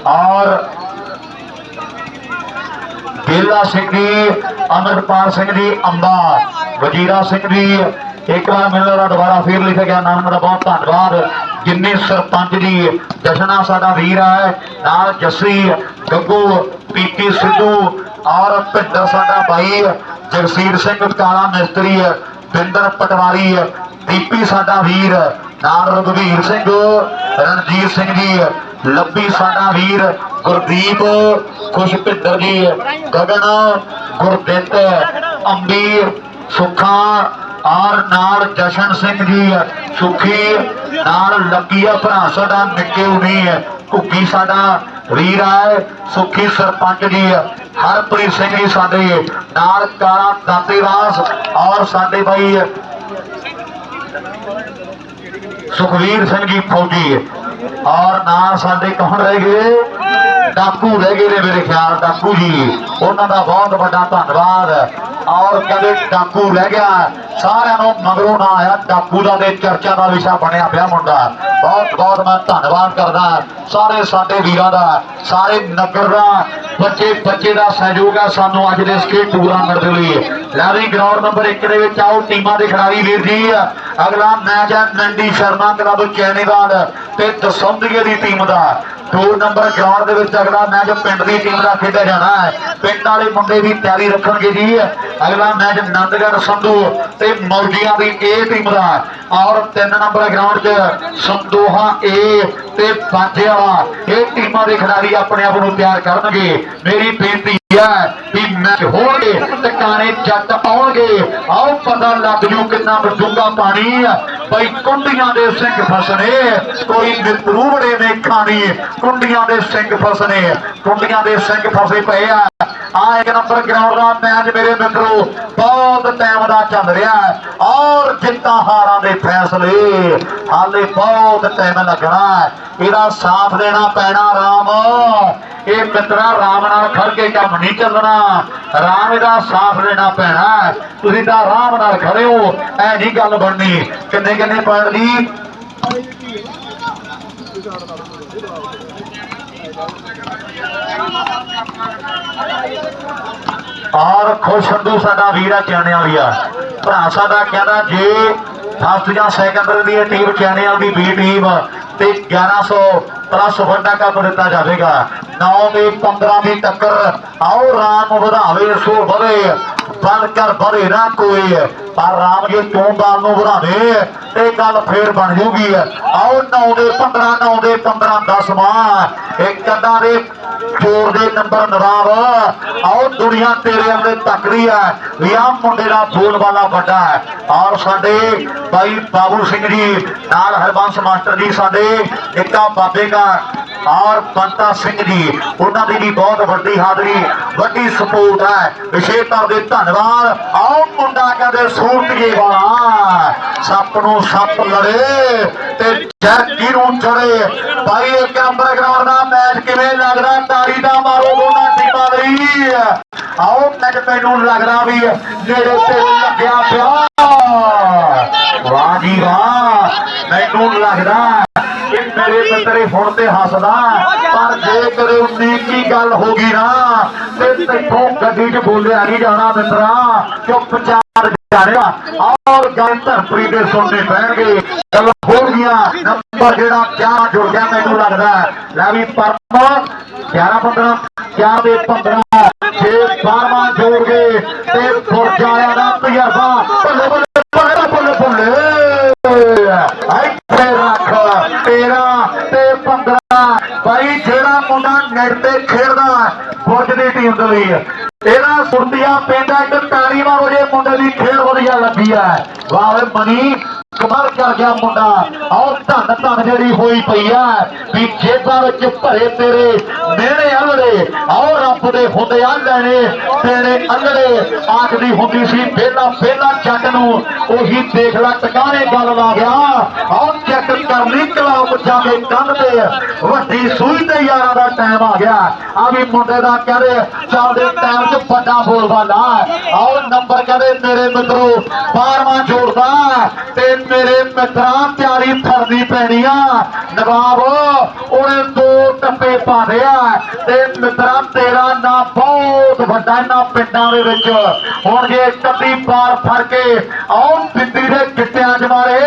Speaker 5: और बेला सिंह जी अमृतपाल सिंह जी अंबा वजीरा सिंह जी एक बार मिलने का दोबारा फिर लिखा गया नाम का बहुत धन्यवाद जिन्नी सरपंच जी दशना साडा वीर है नाल जस्सी गग्गू पीपी सिद्धू और भिंडर साडा भाई जगसीर सिंह काला मिस्त्री बिंदर पटवारी दीपी साडा वीर नाल रघुवीर सिंह रणजीत सिंह जी लब्बी साडा वीर गुरदीप खुश भिंडर जी गगन गुरदित अंबीर सुखा और नाल जशन सिंह जी सुखी नाल लगी है भरा साडा निक्के उनी घुग्गी साडा वीर है सुखी सरपंच जी हरप्रीत सिंह जी साडे नाल काला दातेवास और साडे भाई सुखवीर सिंह जी फौजी और नाल साडे कौन रह गए डाकू रह गए ने मेरे ख्याल डाकू जी उन्होंने बहुत बड़ा धन्यवाद और कदे डाकू रह गया सारिਆਂ ਨੂੰ मगरों ना आया डाकू का चर्चा का विषय बनया पिया मुंडा बहुत बहुत मैं धन्यवाद करदा सारे साडे वीरां दा सारे नगर दा बच्चे बच्चे का सहयोग है सानू अज दे स्टेट टूर्नामेंट दे लई लैवी ग्राउंड नंबर 1 दे विच आओ टीमां दे खिडारी वीर जी अगला मैच है नंदी शर्मा क्लब चैनीवाल ते दसौंदीए दी टीम दा 2 नंबर ग्राउंड दे विच अगला मैच पिंड दी टीम दा खेडिया जाना है पिंड वाले मुंडे भी तैयारी रखणगे जी अगला मैच नंदगढ़ संधू ते मौजियां दी ए टीम दा और 3 नंबर ग्राउंड च संदोहा ए ते बाजे वाला ये टीमां दे खिडारी अपने आप नूं तैयार करनगे मेरी बेनती है कि मैच होणगे टकाने जट आउणगे आओ पता लग जू कितना डूंगा पानी भाई कुंडियां दे सिंह फसने कोई मित्रूबड़े ने खानी कुंडियां दे सिंह फसने कुंडियां दे सिंह फसे पे आ 1 नंबर ग्राउंड का मैच मेरे मित्रों बहुत टाइम का चल रहा है और जिता हारा दे फैसले हाले बहुत टाइम लगना है इहदा साथ देना पैना राम ये मित्रा राम नाल खड़ के काम नहीं चलना राम का साथ देना पैना तुसीं तां राम नाल खड़े हो ऐ नहीं गल बननी किन्ने किन्ने पॉइंट दी और खुश संधू साडा वीरा चैने वाली भरा साडा कहना जे फस्ट या सैकंड दी टीम चैने वाली बी टीम ते 1100 प्लस वड्डा कप दिता जाएगा 9 में 15 की टक्कर आओ राम वधावे सो बढ़े बनकर बढ़े ना कोई पर राम जी तू बाल नूं वधावे ते गल फिर बन जूगी आओ 9 दे 15 9 दे 15 10 मां एक कदा दे चोर दे नंबर नवाब आओ दुनिया तेरे अंदर तकड़ी है विया मुंडे दा बोल वाला बड़ा है और साडे भाई बाबू सिंह जी नाल हरबंस मास्टर जी साडे इक्का बाबे का और बंता सिंह जी उन्होंने भी बहुत बड़ी हाजरी बड़ी सपोर्ट है विशेष तौर पर धन्यवाद आओ मुंडा कहते सूरतीए वाला सप नूं सप लड़े ते जैकी नूं चढ़े भाई 1 नंबर ग्राउंड का मैच किवें लगदा तारी दा मारो दोनों टीमां लई आओ मैच मैनूं लगदा भी नेड़े ते लग्या पिया वाह जी वाह मैनूं लगदा मेरे मित्र हुण ते हसदा पर जे कदे 19 की गल होगी ना ते तैथों गड्डी च बोलिया नहीं जाना मित्रा चुपचाप जाना और गल धरपरी दे सुनने पैणगे गल हो गया नंबर जेड़ा क्या जुड़ गया मैनूं लगदा लै भी परम 11 15 4 दे 15 6 12वां जोड़ गए ते बुरजाया दा तजर्बा बल्ले बल्ले बल्ले बल्ले बल्ले रख 13 ते 15 भाई जेड़ा मुंडा नेट ते खेडदा बुरज दी टीम दे लई एदा सुरतिया पेंदा एक तारी मारो जे मुंडे दी खेड वधिया लगी है वाह वे मनी कमाल कर गया मुंडा और धन धन जेड़ी होई पई है भी जेबां विच भरे तेरे मेरे अल्लड़े और रब दे हुंदे आ लेने तेरे अल्लड़े आखदी हुंदी सी बेला बेला जट नूं ओही देख ला टकाने गल ला गया और चेक कर ली क्लब जाके कंध ते वड्डी सूई ते यारां दा टाइम आ गया आ भी मुंडे दा कहदे चलदे टाइम च बड़ा बोल वाला और नंबर कहदे मेरे मित्रों 12वां जोड़दा ते मेरे मित्रा तैयारी करनी पैनी नवाब उन्हें 2 टप्पे पाने ते मित्रा तेरा ना बहुत वड्डा ना पिंडां दे विच हुण जे कदी पार फड़ के आओ बिंदी दे गिट्टियां च मारे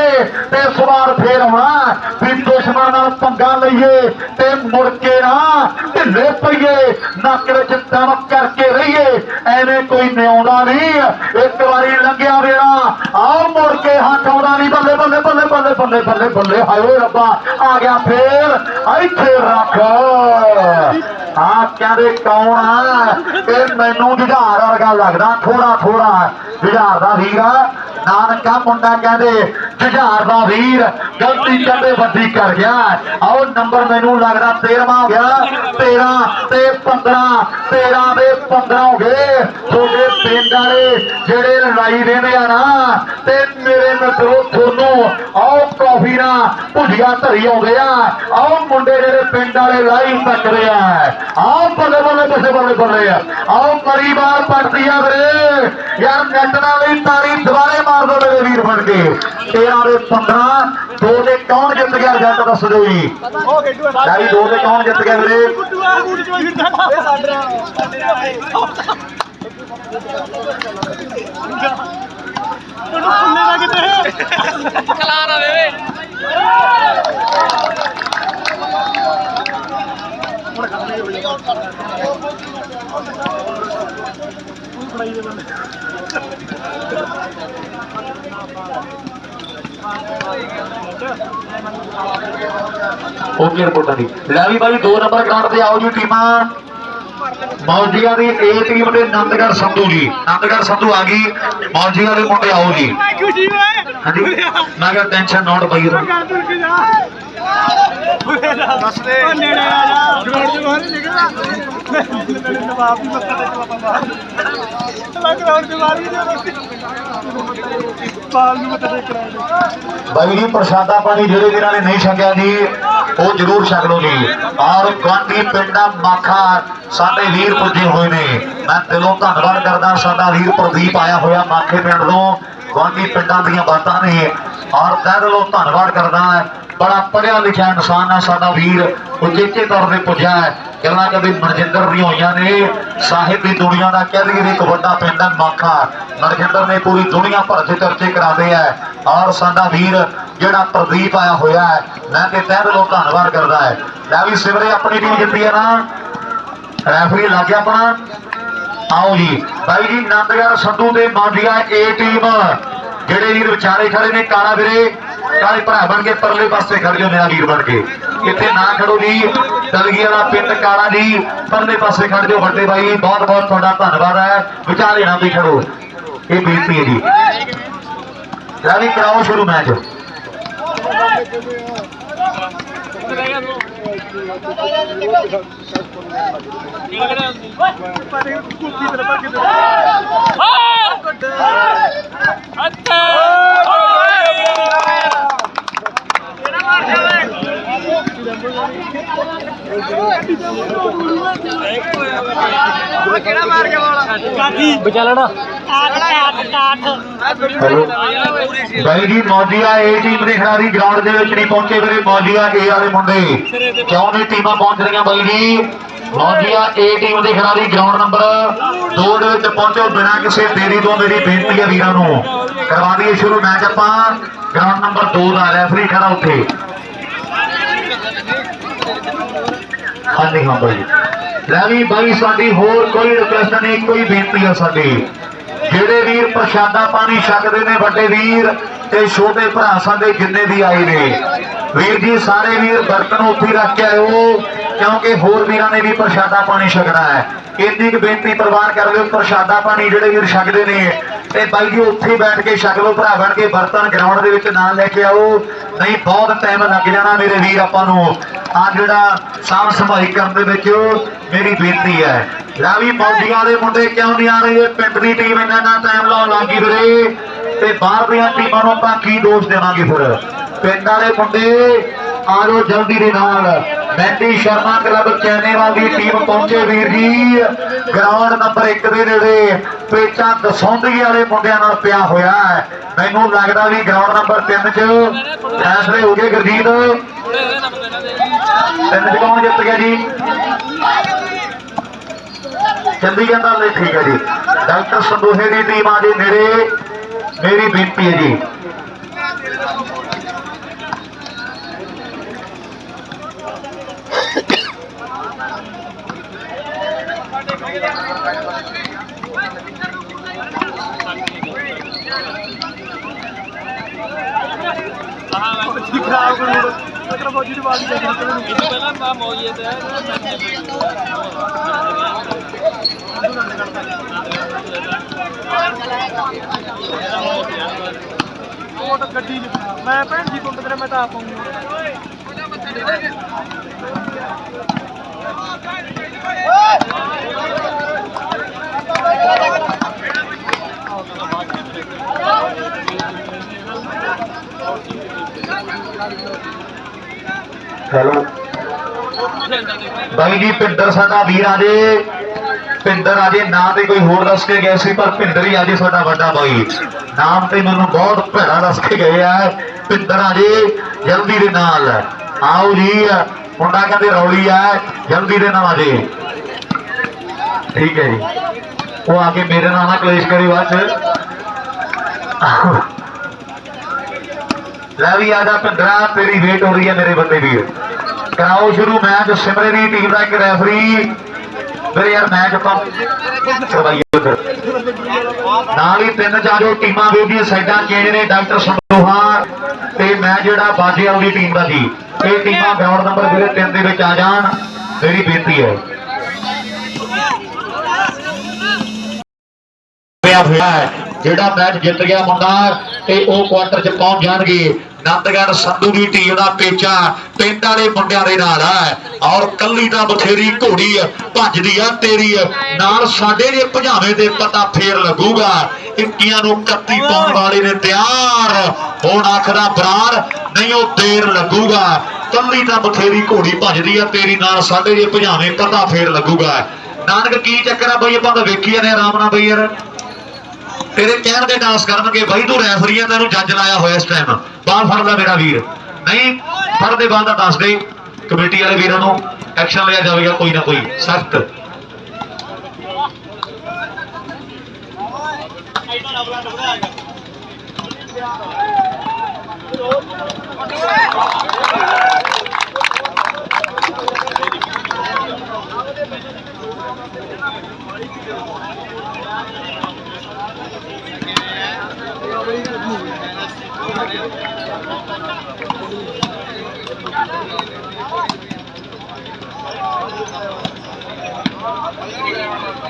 Speaker 5: ते सवार फेर आउणा भी दुश्मन नाल पंगा लईए ते मुड़ के ना ढिले पईए नक विच दम करके रहीए एवें कोई न्याउंदा नहीं एक बारी लंघिया वेला आओ मुड़ के हथ आउंदा नहीं बल्ले बल्ले बल्ले बल्ले बल्ले बल्ले बल्ले हाय रब्बा आ गया फिर इत्थे रख हाँ कहते कौन है ये मैनू जुझार वर्गा लगता थोड़ा थोड़ा जुझार का वीर नानका मुंडा कहते जुझार का वीर गलती कहते वड्डी कर गया आओ नंबर मैनू लगता 13वां हो गया 13 ते 15 13 ते 15 हो गए थोड़े पिंड वाले जेड़े लड़ाई देने ना ते मेरे मित्रों थोनू आओ कॉफी ना भुजिया धरी आउंदे आ आओ मुंडे जेड़े पिंड वाले लाइव तक रहे हैं आओ बल्ले बल्ले किसे बल्ले बल्ले आओ मरी बार पड़ती है वीरे यार नेट नाल तारी दुबारे मार दो मेरे वीर बन के 13 ते 15 दो दे कौन जित गया जट दस दो जी भाई दो दे कौन जित गया वीरे ओके रिपोर्ट दी लैवी भाई 2 नंबर ग्राउंड पे आओ जी टीमां मौजिया दी ए टीम दे नंदगढ़ संधू जी नंदगढ़ संधू आ गई मौजिया दे मुंडे आओ जी हां जी मैं कह टेंशन नोट पई
Speaker 6: दस दे नेड़े आ जा ग्राउंड ਦੇ ਬਾਹਰ ਨਿਕਲਣਾ ਨਵਾਬ ਦੀ ਮੱਥਾ ਟੇਕਣਾ ਗਰਾਊਂਡ ਦੇ ਬਾਹਰ ਵੀ ਪਾਲ ਨੂੰ ਮੱਥਾ ਟੇਕਣਾ
Speaker 5: भाई जी प्रसादा पानी जेड़े वीरां ने नहीं छकिया जी वो जरूर छक लो जी और गुआंढी पिंडा माखा साडे वीर पुजे हुए ने मैं दिलों धन्नवाद करदा साडा वीर प्रदीप आया होया माखे पिंड तो गुआंढी पिंडां दीयां बातां ने और तह दिलों धन्नवाद करदा बड़ा पढ़िया लिखिया इंसान है साडा वीर उचेचे तौर पर पुजा है गल्लां कभी मनजिंदर दी होईयां ने साहिब की दुनिया का कह दईए एक वड्डा पिंड है माखा मनजिंदर ने पूरी दुनिया भर से चर्चे कराते हैं और साडा वीर जिहड़ा प्रदीप आया होया है मैं ते तह दिलों धन्नवाद करदा है लै भी सिवरे अपनी टीम जित्ती है ना रैफरी लग गया अपना आओ जी भाई जी नंदगढ़ संधू ते मांडिया ए टीम जेड़े वीर विचारे खड़े ने काला वीरे काले भरा बन के परले पासे खड़ जाओ मेरा वीर बन के इत्थे ना खड़ो जी दलगी वाला पिंड काला जी परले पासे खड़ जाओ बड़े भाई बहुत बहुत तुहाडा धन्नवाद है विचारे ना भी खड़ो ये बेनती है जी रवि कराओ शुरू मैच
Speaker 1: बचा लेना
Speaker 5: भाई जी मौजिया ए टीम के खिलाड़ी ग्राउंड के नहीं पहुंचे मेरे मौजिया ए वाले मुंडे क्यों नहीं टीम पहुंच रही भाई जी मौजिया ए टीम के खिलाड़ी ग्राउंड नंबर 2 पहुंचो बिना किसी देरी तो मेरी बेनती है वीरों को करवा दिए शुरू मैच अपा ग्राउंड नंबर 2 का रैफरी खड़ा उत्थे हाँ जी हाँ भाई रवि भाई साडी होर कोई रिक्वेस्ट नहीं कोई बेनती है साडी जेड़े वीर प्रशादा पानी छकदे ने वड्डे वीर ते छोटे भरा साडे जिन्ने भी आए ने वीर जी सारे वीर बर्तन उत्थे रख के आयो क्योंकि होर वीरां ने भी प्रशादा पानी छकना है इन्नी क बेनती प्रवान कर लो प्रशादा पानी जेड़े वीर छकदे ने ते बाई जी उत्थे बैठ के छक लो भरा बन के बर्तन ग्राउंड दे विच ना लेके आओ नहीं बहुत टाइम लग जाना मेरे वीर आपां नूं आ जिहड़ा साफ सफाई करने दे विच मेरी बेनती है रवि मौजिया दे मुंडे क्यों नहीं आ रहे पिंड दी टीम इन्ना टाइम लाउण लग गई वीरे ते बाहर दीयां टीमां नूं आपां की दोष देवांगे फिर पिंड वाले मुंडे आ जाओ जल्दी दे नाल मैंडी शर्मा क्लब चैनेवाल की टीम पहुंचे वीर जी ग्राउंड नंबर 1 के नेड़े पेचा दसौंदगी वाले मुंडियां नाल पिया होया है मैनू लगदा भी ग्राउंड नंबर 3 च फैसले हो गए गुरजीत 3 च कौन जित गया जी चंदी कहता ले ठीक है जी डॉक्टर संदोहे की टीम आ जी नेड़े मेरी बेनती है जी
Speaker 6: खराब ਤੇਰਾ ਫੌਜੀ ਦੀ ਬਾਤ ਨਹੀਂ ਕਰਦੀ
Speaker 1: ਪਹਿਲਾਂ ਮੈਂ ਮੌਜੀਏ ਤੇ
Speaker 6: ਉਹ ਤਾਂ ਗੱਡੀ ਮੈਂ ਭੈਣ ਜੀ ਕੋਲ ਤੇਰੇ ਮੈਂ ਤਾਂ ਆਪ ਆਉਂਗਾ
Speaker 5: ਹੈਲੋ ਬਾਈ ਜੀ ਪਿੰਦਰ ਸਾਡਾ ਵੀਰ ਆਜੇ ਪਿੰਦਰ ਆਜੇ ਨਾਂ ਤੇ ਕੋਈ ਹੋਰ ਦੱਸ ਕੇ ਗਏ ਸੀ ਪਰ ਪਿੰਦਰ ਹੀ ਆਜੇ ਸਾਡਾ ਵੱਡਾ ਬਾਈ ਨਾਮ ਤੇ ਮੈਨੂੰ ਬਹੁਤ ਭੈੜਾ ਦੱਸ ਕੇ ਗਏ ਆ ਪਿੰਦਰ ਆਜੇ ਜਲਦੀ ਦੇ ਨਾਲ ਆਓ ਜੀ ਮੁੰਡਾ ਕਹਿੰਦੇ ਰੌਲੀ ਆ ਜਲਦੀ ਦੇ ਨਾਲ ਆਜੇ ਠੀਕ ਹੈ ਜੀ ਉਹ ਆ ਕੇ ਮੇਰੇ ਨਾਲ ਨਾ ਕਲੇਸ਼ ਕਰੀ ਬਾਅਦ ਚ ਲੈ ਵੀ ਆਜਾ ਪਿੰਦਰਾ ਤੇਰੀ ਵੇਟ ਹੋ ਰਹੀ ਹੈ ਮੇਰੇ ਬੰਦੇ ਵੀਰ कराओ शुरू मैच सिमरे की टीम का एक रेफरी फिर यार मैच करवाइए नाल ही 3-4 टीमां दी साइडां चेंज ने डॉक्टर संधोहा ते मैच जिहड़ा बाजे वाली टीम का जी ये टीमां ग्राउंड नंबर मेरे 3 दे विच आ जाण मेरी बेनती है ਜਿਹੜਾ मैच जित गया मुंडा ते ਉਹ क्वार्टर च पहुंच जाणगे नंदगढ़ संधू की टीम का पेचा पिंड वाले मुंडिया दे नाल है और कली तां बथेरी घोड़ी भजदी आ तेरी नाल साडे जे भजावे दे पता फेर लगूगा इक्कियां नूं 31 पाउण वाले ने तैयार हुण आखदा बरार नहीं ओ देर लगूगा कली तां बथेरी घोड़ी भजदी आ तेरी नाल साडे जे भजावे पता फेर लगूगा नानक की चक्कर आ बई आपां तां वेखी जाने आराम नाल बई यार तेरे कहण दे डांस करनगे बई तू रैफरी है तैनूं जज लाया होया इस टाइम बाल फड़ ला मेरा वीर नहीं फड़दे बाल दा दस दे कमेटी वाले वीरां नूं एक्शन लिया जाएगा कोई ना कोई सख्त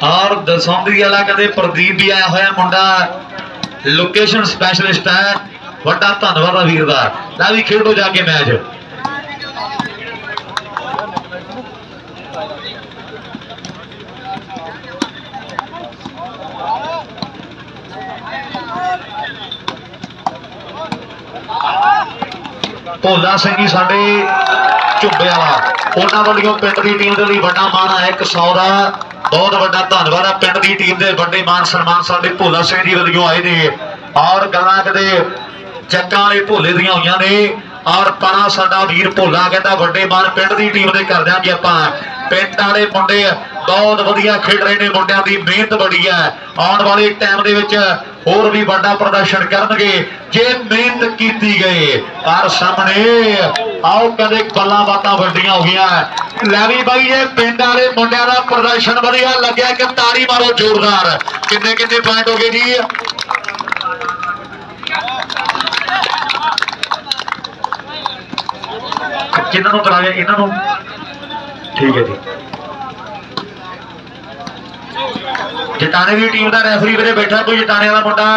Speaker 5: और दसौंदी वाला कहते प्रदीप भी आया होया मुंडा लोकेशन स्पैशलिस्ट है बड़ा धन्यवाद वीर दा ला भी खेडो जाके मैच भोला सिंह जी साडे झुंबे वाला उन्हां वालियों पिंड दी टीम दे लई वड्डा मान है 100 दा बहुत बड़ा धन्यवाद है पिंड दी टीम दे वड्डे मान सन्मान साडे भोला सिंह जी वालियों आए ने और गल्लां कदे जग्गां वाले भोले दियां होईयां ने और पाना साडा वीर भोला कहता वड्डे मान पिंड दी टीम दे कर दिआंगे आपां पिंड वाले मुंडे बहुत वधिया खेड रहे ने मुंडियां दी मेहनत बड़ी है आउण वाले टाइम दे विच होर भी बड़ा प्रदर्शन करनगे जे मेहनत कीती गई पर सामने आओ कदे बल्ला बातां वड्डियां हो गईयां लैवी बाई ये पिंड वाले मुंडियां दा प्रदर्शन वधिया लग्या कि ताड़ी मारो जोरदार किन्ने किन्ने पॉइंट हो गए जी जिन्होंने कराया इन्होंने ठीक है जी जटाने की टीम का रैफरी मेरे बैठा कोई जटाने वाला मुंडा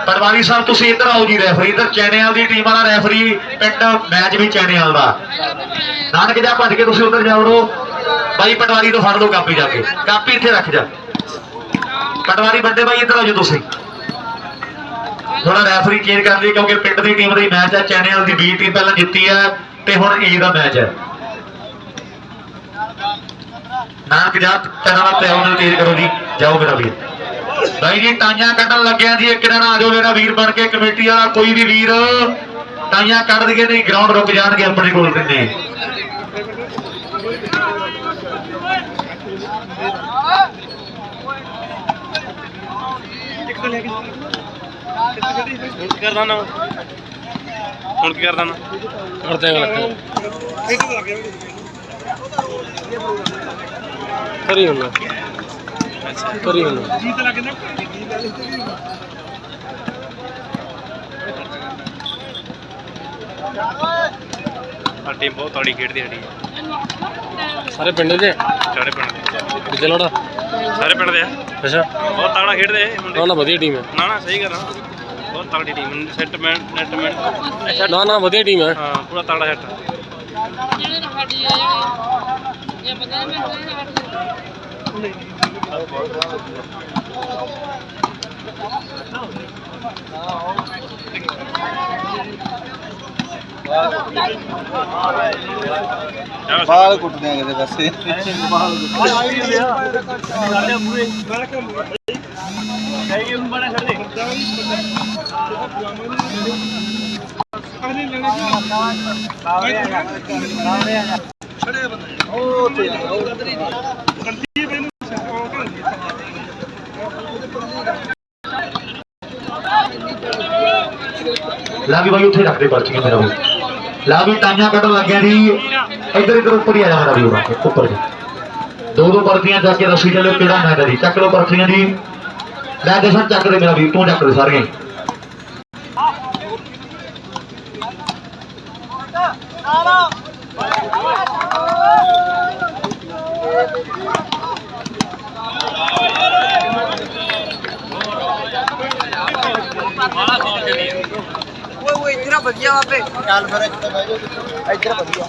Speaker 5: पटवारी साहब तुम इधर आओ जी रैफरी इधर चैनेल की टीम वाला रैफरी पिंड मैच भी चैनेल का नानक जा भज के तुम उधर जाओ भाई पटवारी तो फड़ लो कापी जाके कापी इतने रख जा पटवारी बड़े भाई इधर आओ तुम थोड़ा रैफरी चेंज कर ली क्योंकि पिंड की टीम की मैच है चैनेल की बी टीम पहले जीती है तो हुण ए का मैच है नानक जा पैरों का पैरों तेज करो जी जाओ मेरा वीर भाई जी टाइयां कड्डन लग्या जी एक दिन आ जाओ मेरा वीर बन के कमेटी वाला कोई भी वीर टाइयां कढ़ दिए नहीं ग्राउंड रुक जाएंगे अपने कोल किन्ने
Speaker 1: करना ना हुण की करदा ना करते करी हुण करी हुण जीत लगे ना
Speaker 3: ਆ ਟੀਮ ਬਹੁਤ ਤਗੜੀ ਖੇਡਦੀ ਸਾਡੀ
Speaker 1: ਸਾਰੇ ਪਿੰਡ ਦੇ
Speaker 3: ਸਾਰੇ ਪਿੰਡ ਦੇ
Speaker 1: ਕਿੱਥੇ ਲੋੜਾ
Speaker 3: ਸਾਰੇ ਪਿੰਡ ਦੇ ਆ
Speaker 1: ਅੱਛਾ
Speaker 3: ਬਹੁਤ ਤਗੜਾ ਖੇਡਦੇ ਇਹ ਮੁੰਡੇ
Speaker 1: ਨਾ ਵਧੀਆ ਟੀਮ ਹੈ
Speaker 3: ਨਾ ਨਾ ਸਹੀ ਗੱਲ ਆ ਬਹੁਤ ਤਗੜੀ ਟੀਮ ਸੈਟਮੈਂਟ ਨੈਟਮੈਂਟ
Speaker 1: ਨਾ ਵਧੀਆ ਟੀਮ ਹੈ
Speaker 3: ਹਾਂ ਪੂਰਾ ਤਗੜਾ ਸੈਟ
Speaker 6: ਬਾਲ ਕੁੱਟ ਦਿਆਂਗੇ ਤੇ ਵੈਸੇ
Speaker 5: ਲਾ ਵੀ ਬਾਈ ਉੱਥੇ ਰੱਖ ਦੇ ਪਰਚੀਆਂ ਮੇਰਾ ਵੀ ਲਾ ਵੀ ਟਾਈਆਂ ਕੱਢਣ ਲੱਗਿਆ ਜੀ ਇੱਧਰ ਇੱਧਰ ਉੱਪਰ ਹੀ ਆ ਜਾ ਮੇਰਾ ਵੀ ਉੱਪਰ ਜੀ ਦੋ ਪਰਚੀਆਂ ਚੱਕ ਕੇ ਦੱਸੀ ਚੱਲੋ ਕਿਹੜਾ ਮੈਚ ਹੈ ਜੀ ਚੱਕ ਲਓ ਪਰਚੀਆਂ ਜੀ ਲੈ ਜਸ਼ਨ ਚੱਕ ਦੇ ਮੇਰਾ ਵੀ ਤੂੰ ਚੱਕ ਦੇ ਸਾਰੀਆਂ
Speaker 2: ਉਹ ਇਧਰ ਵਧੀਆ ਵਾਪੇ ਚੱਲ ਫਿਰ ਇੱਧਰ ਵਧੀਆ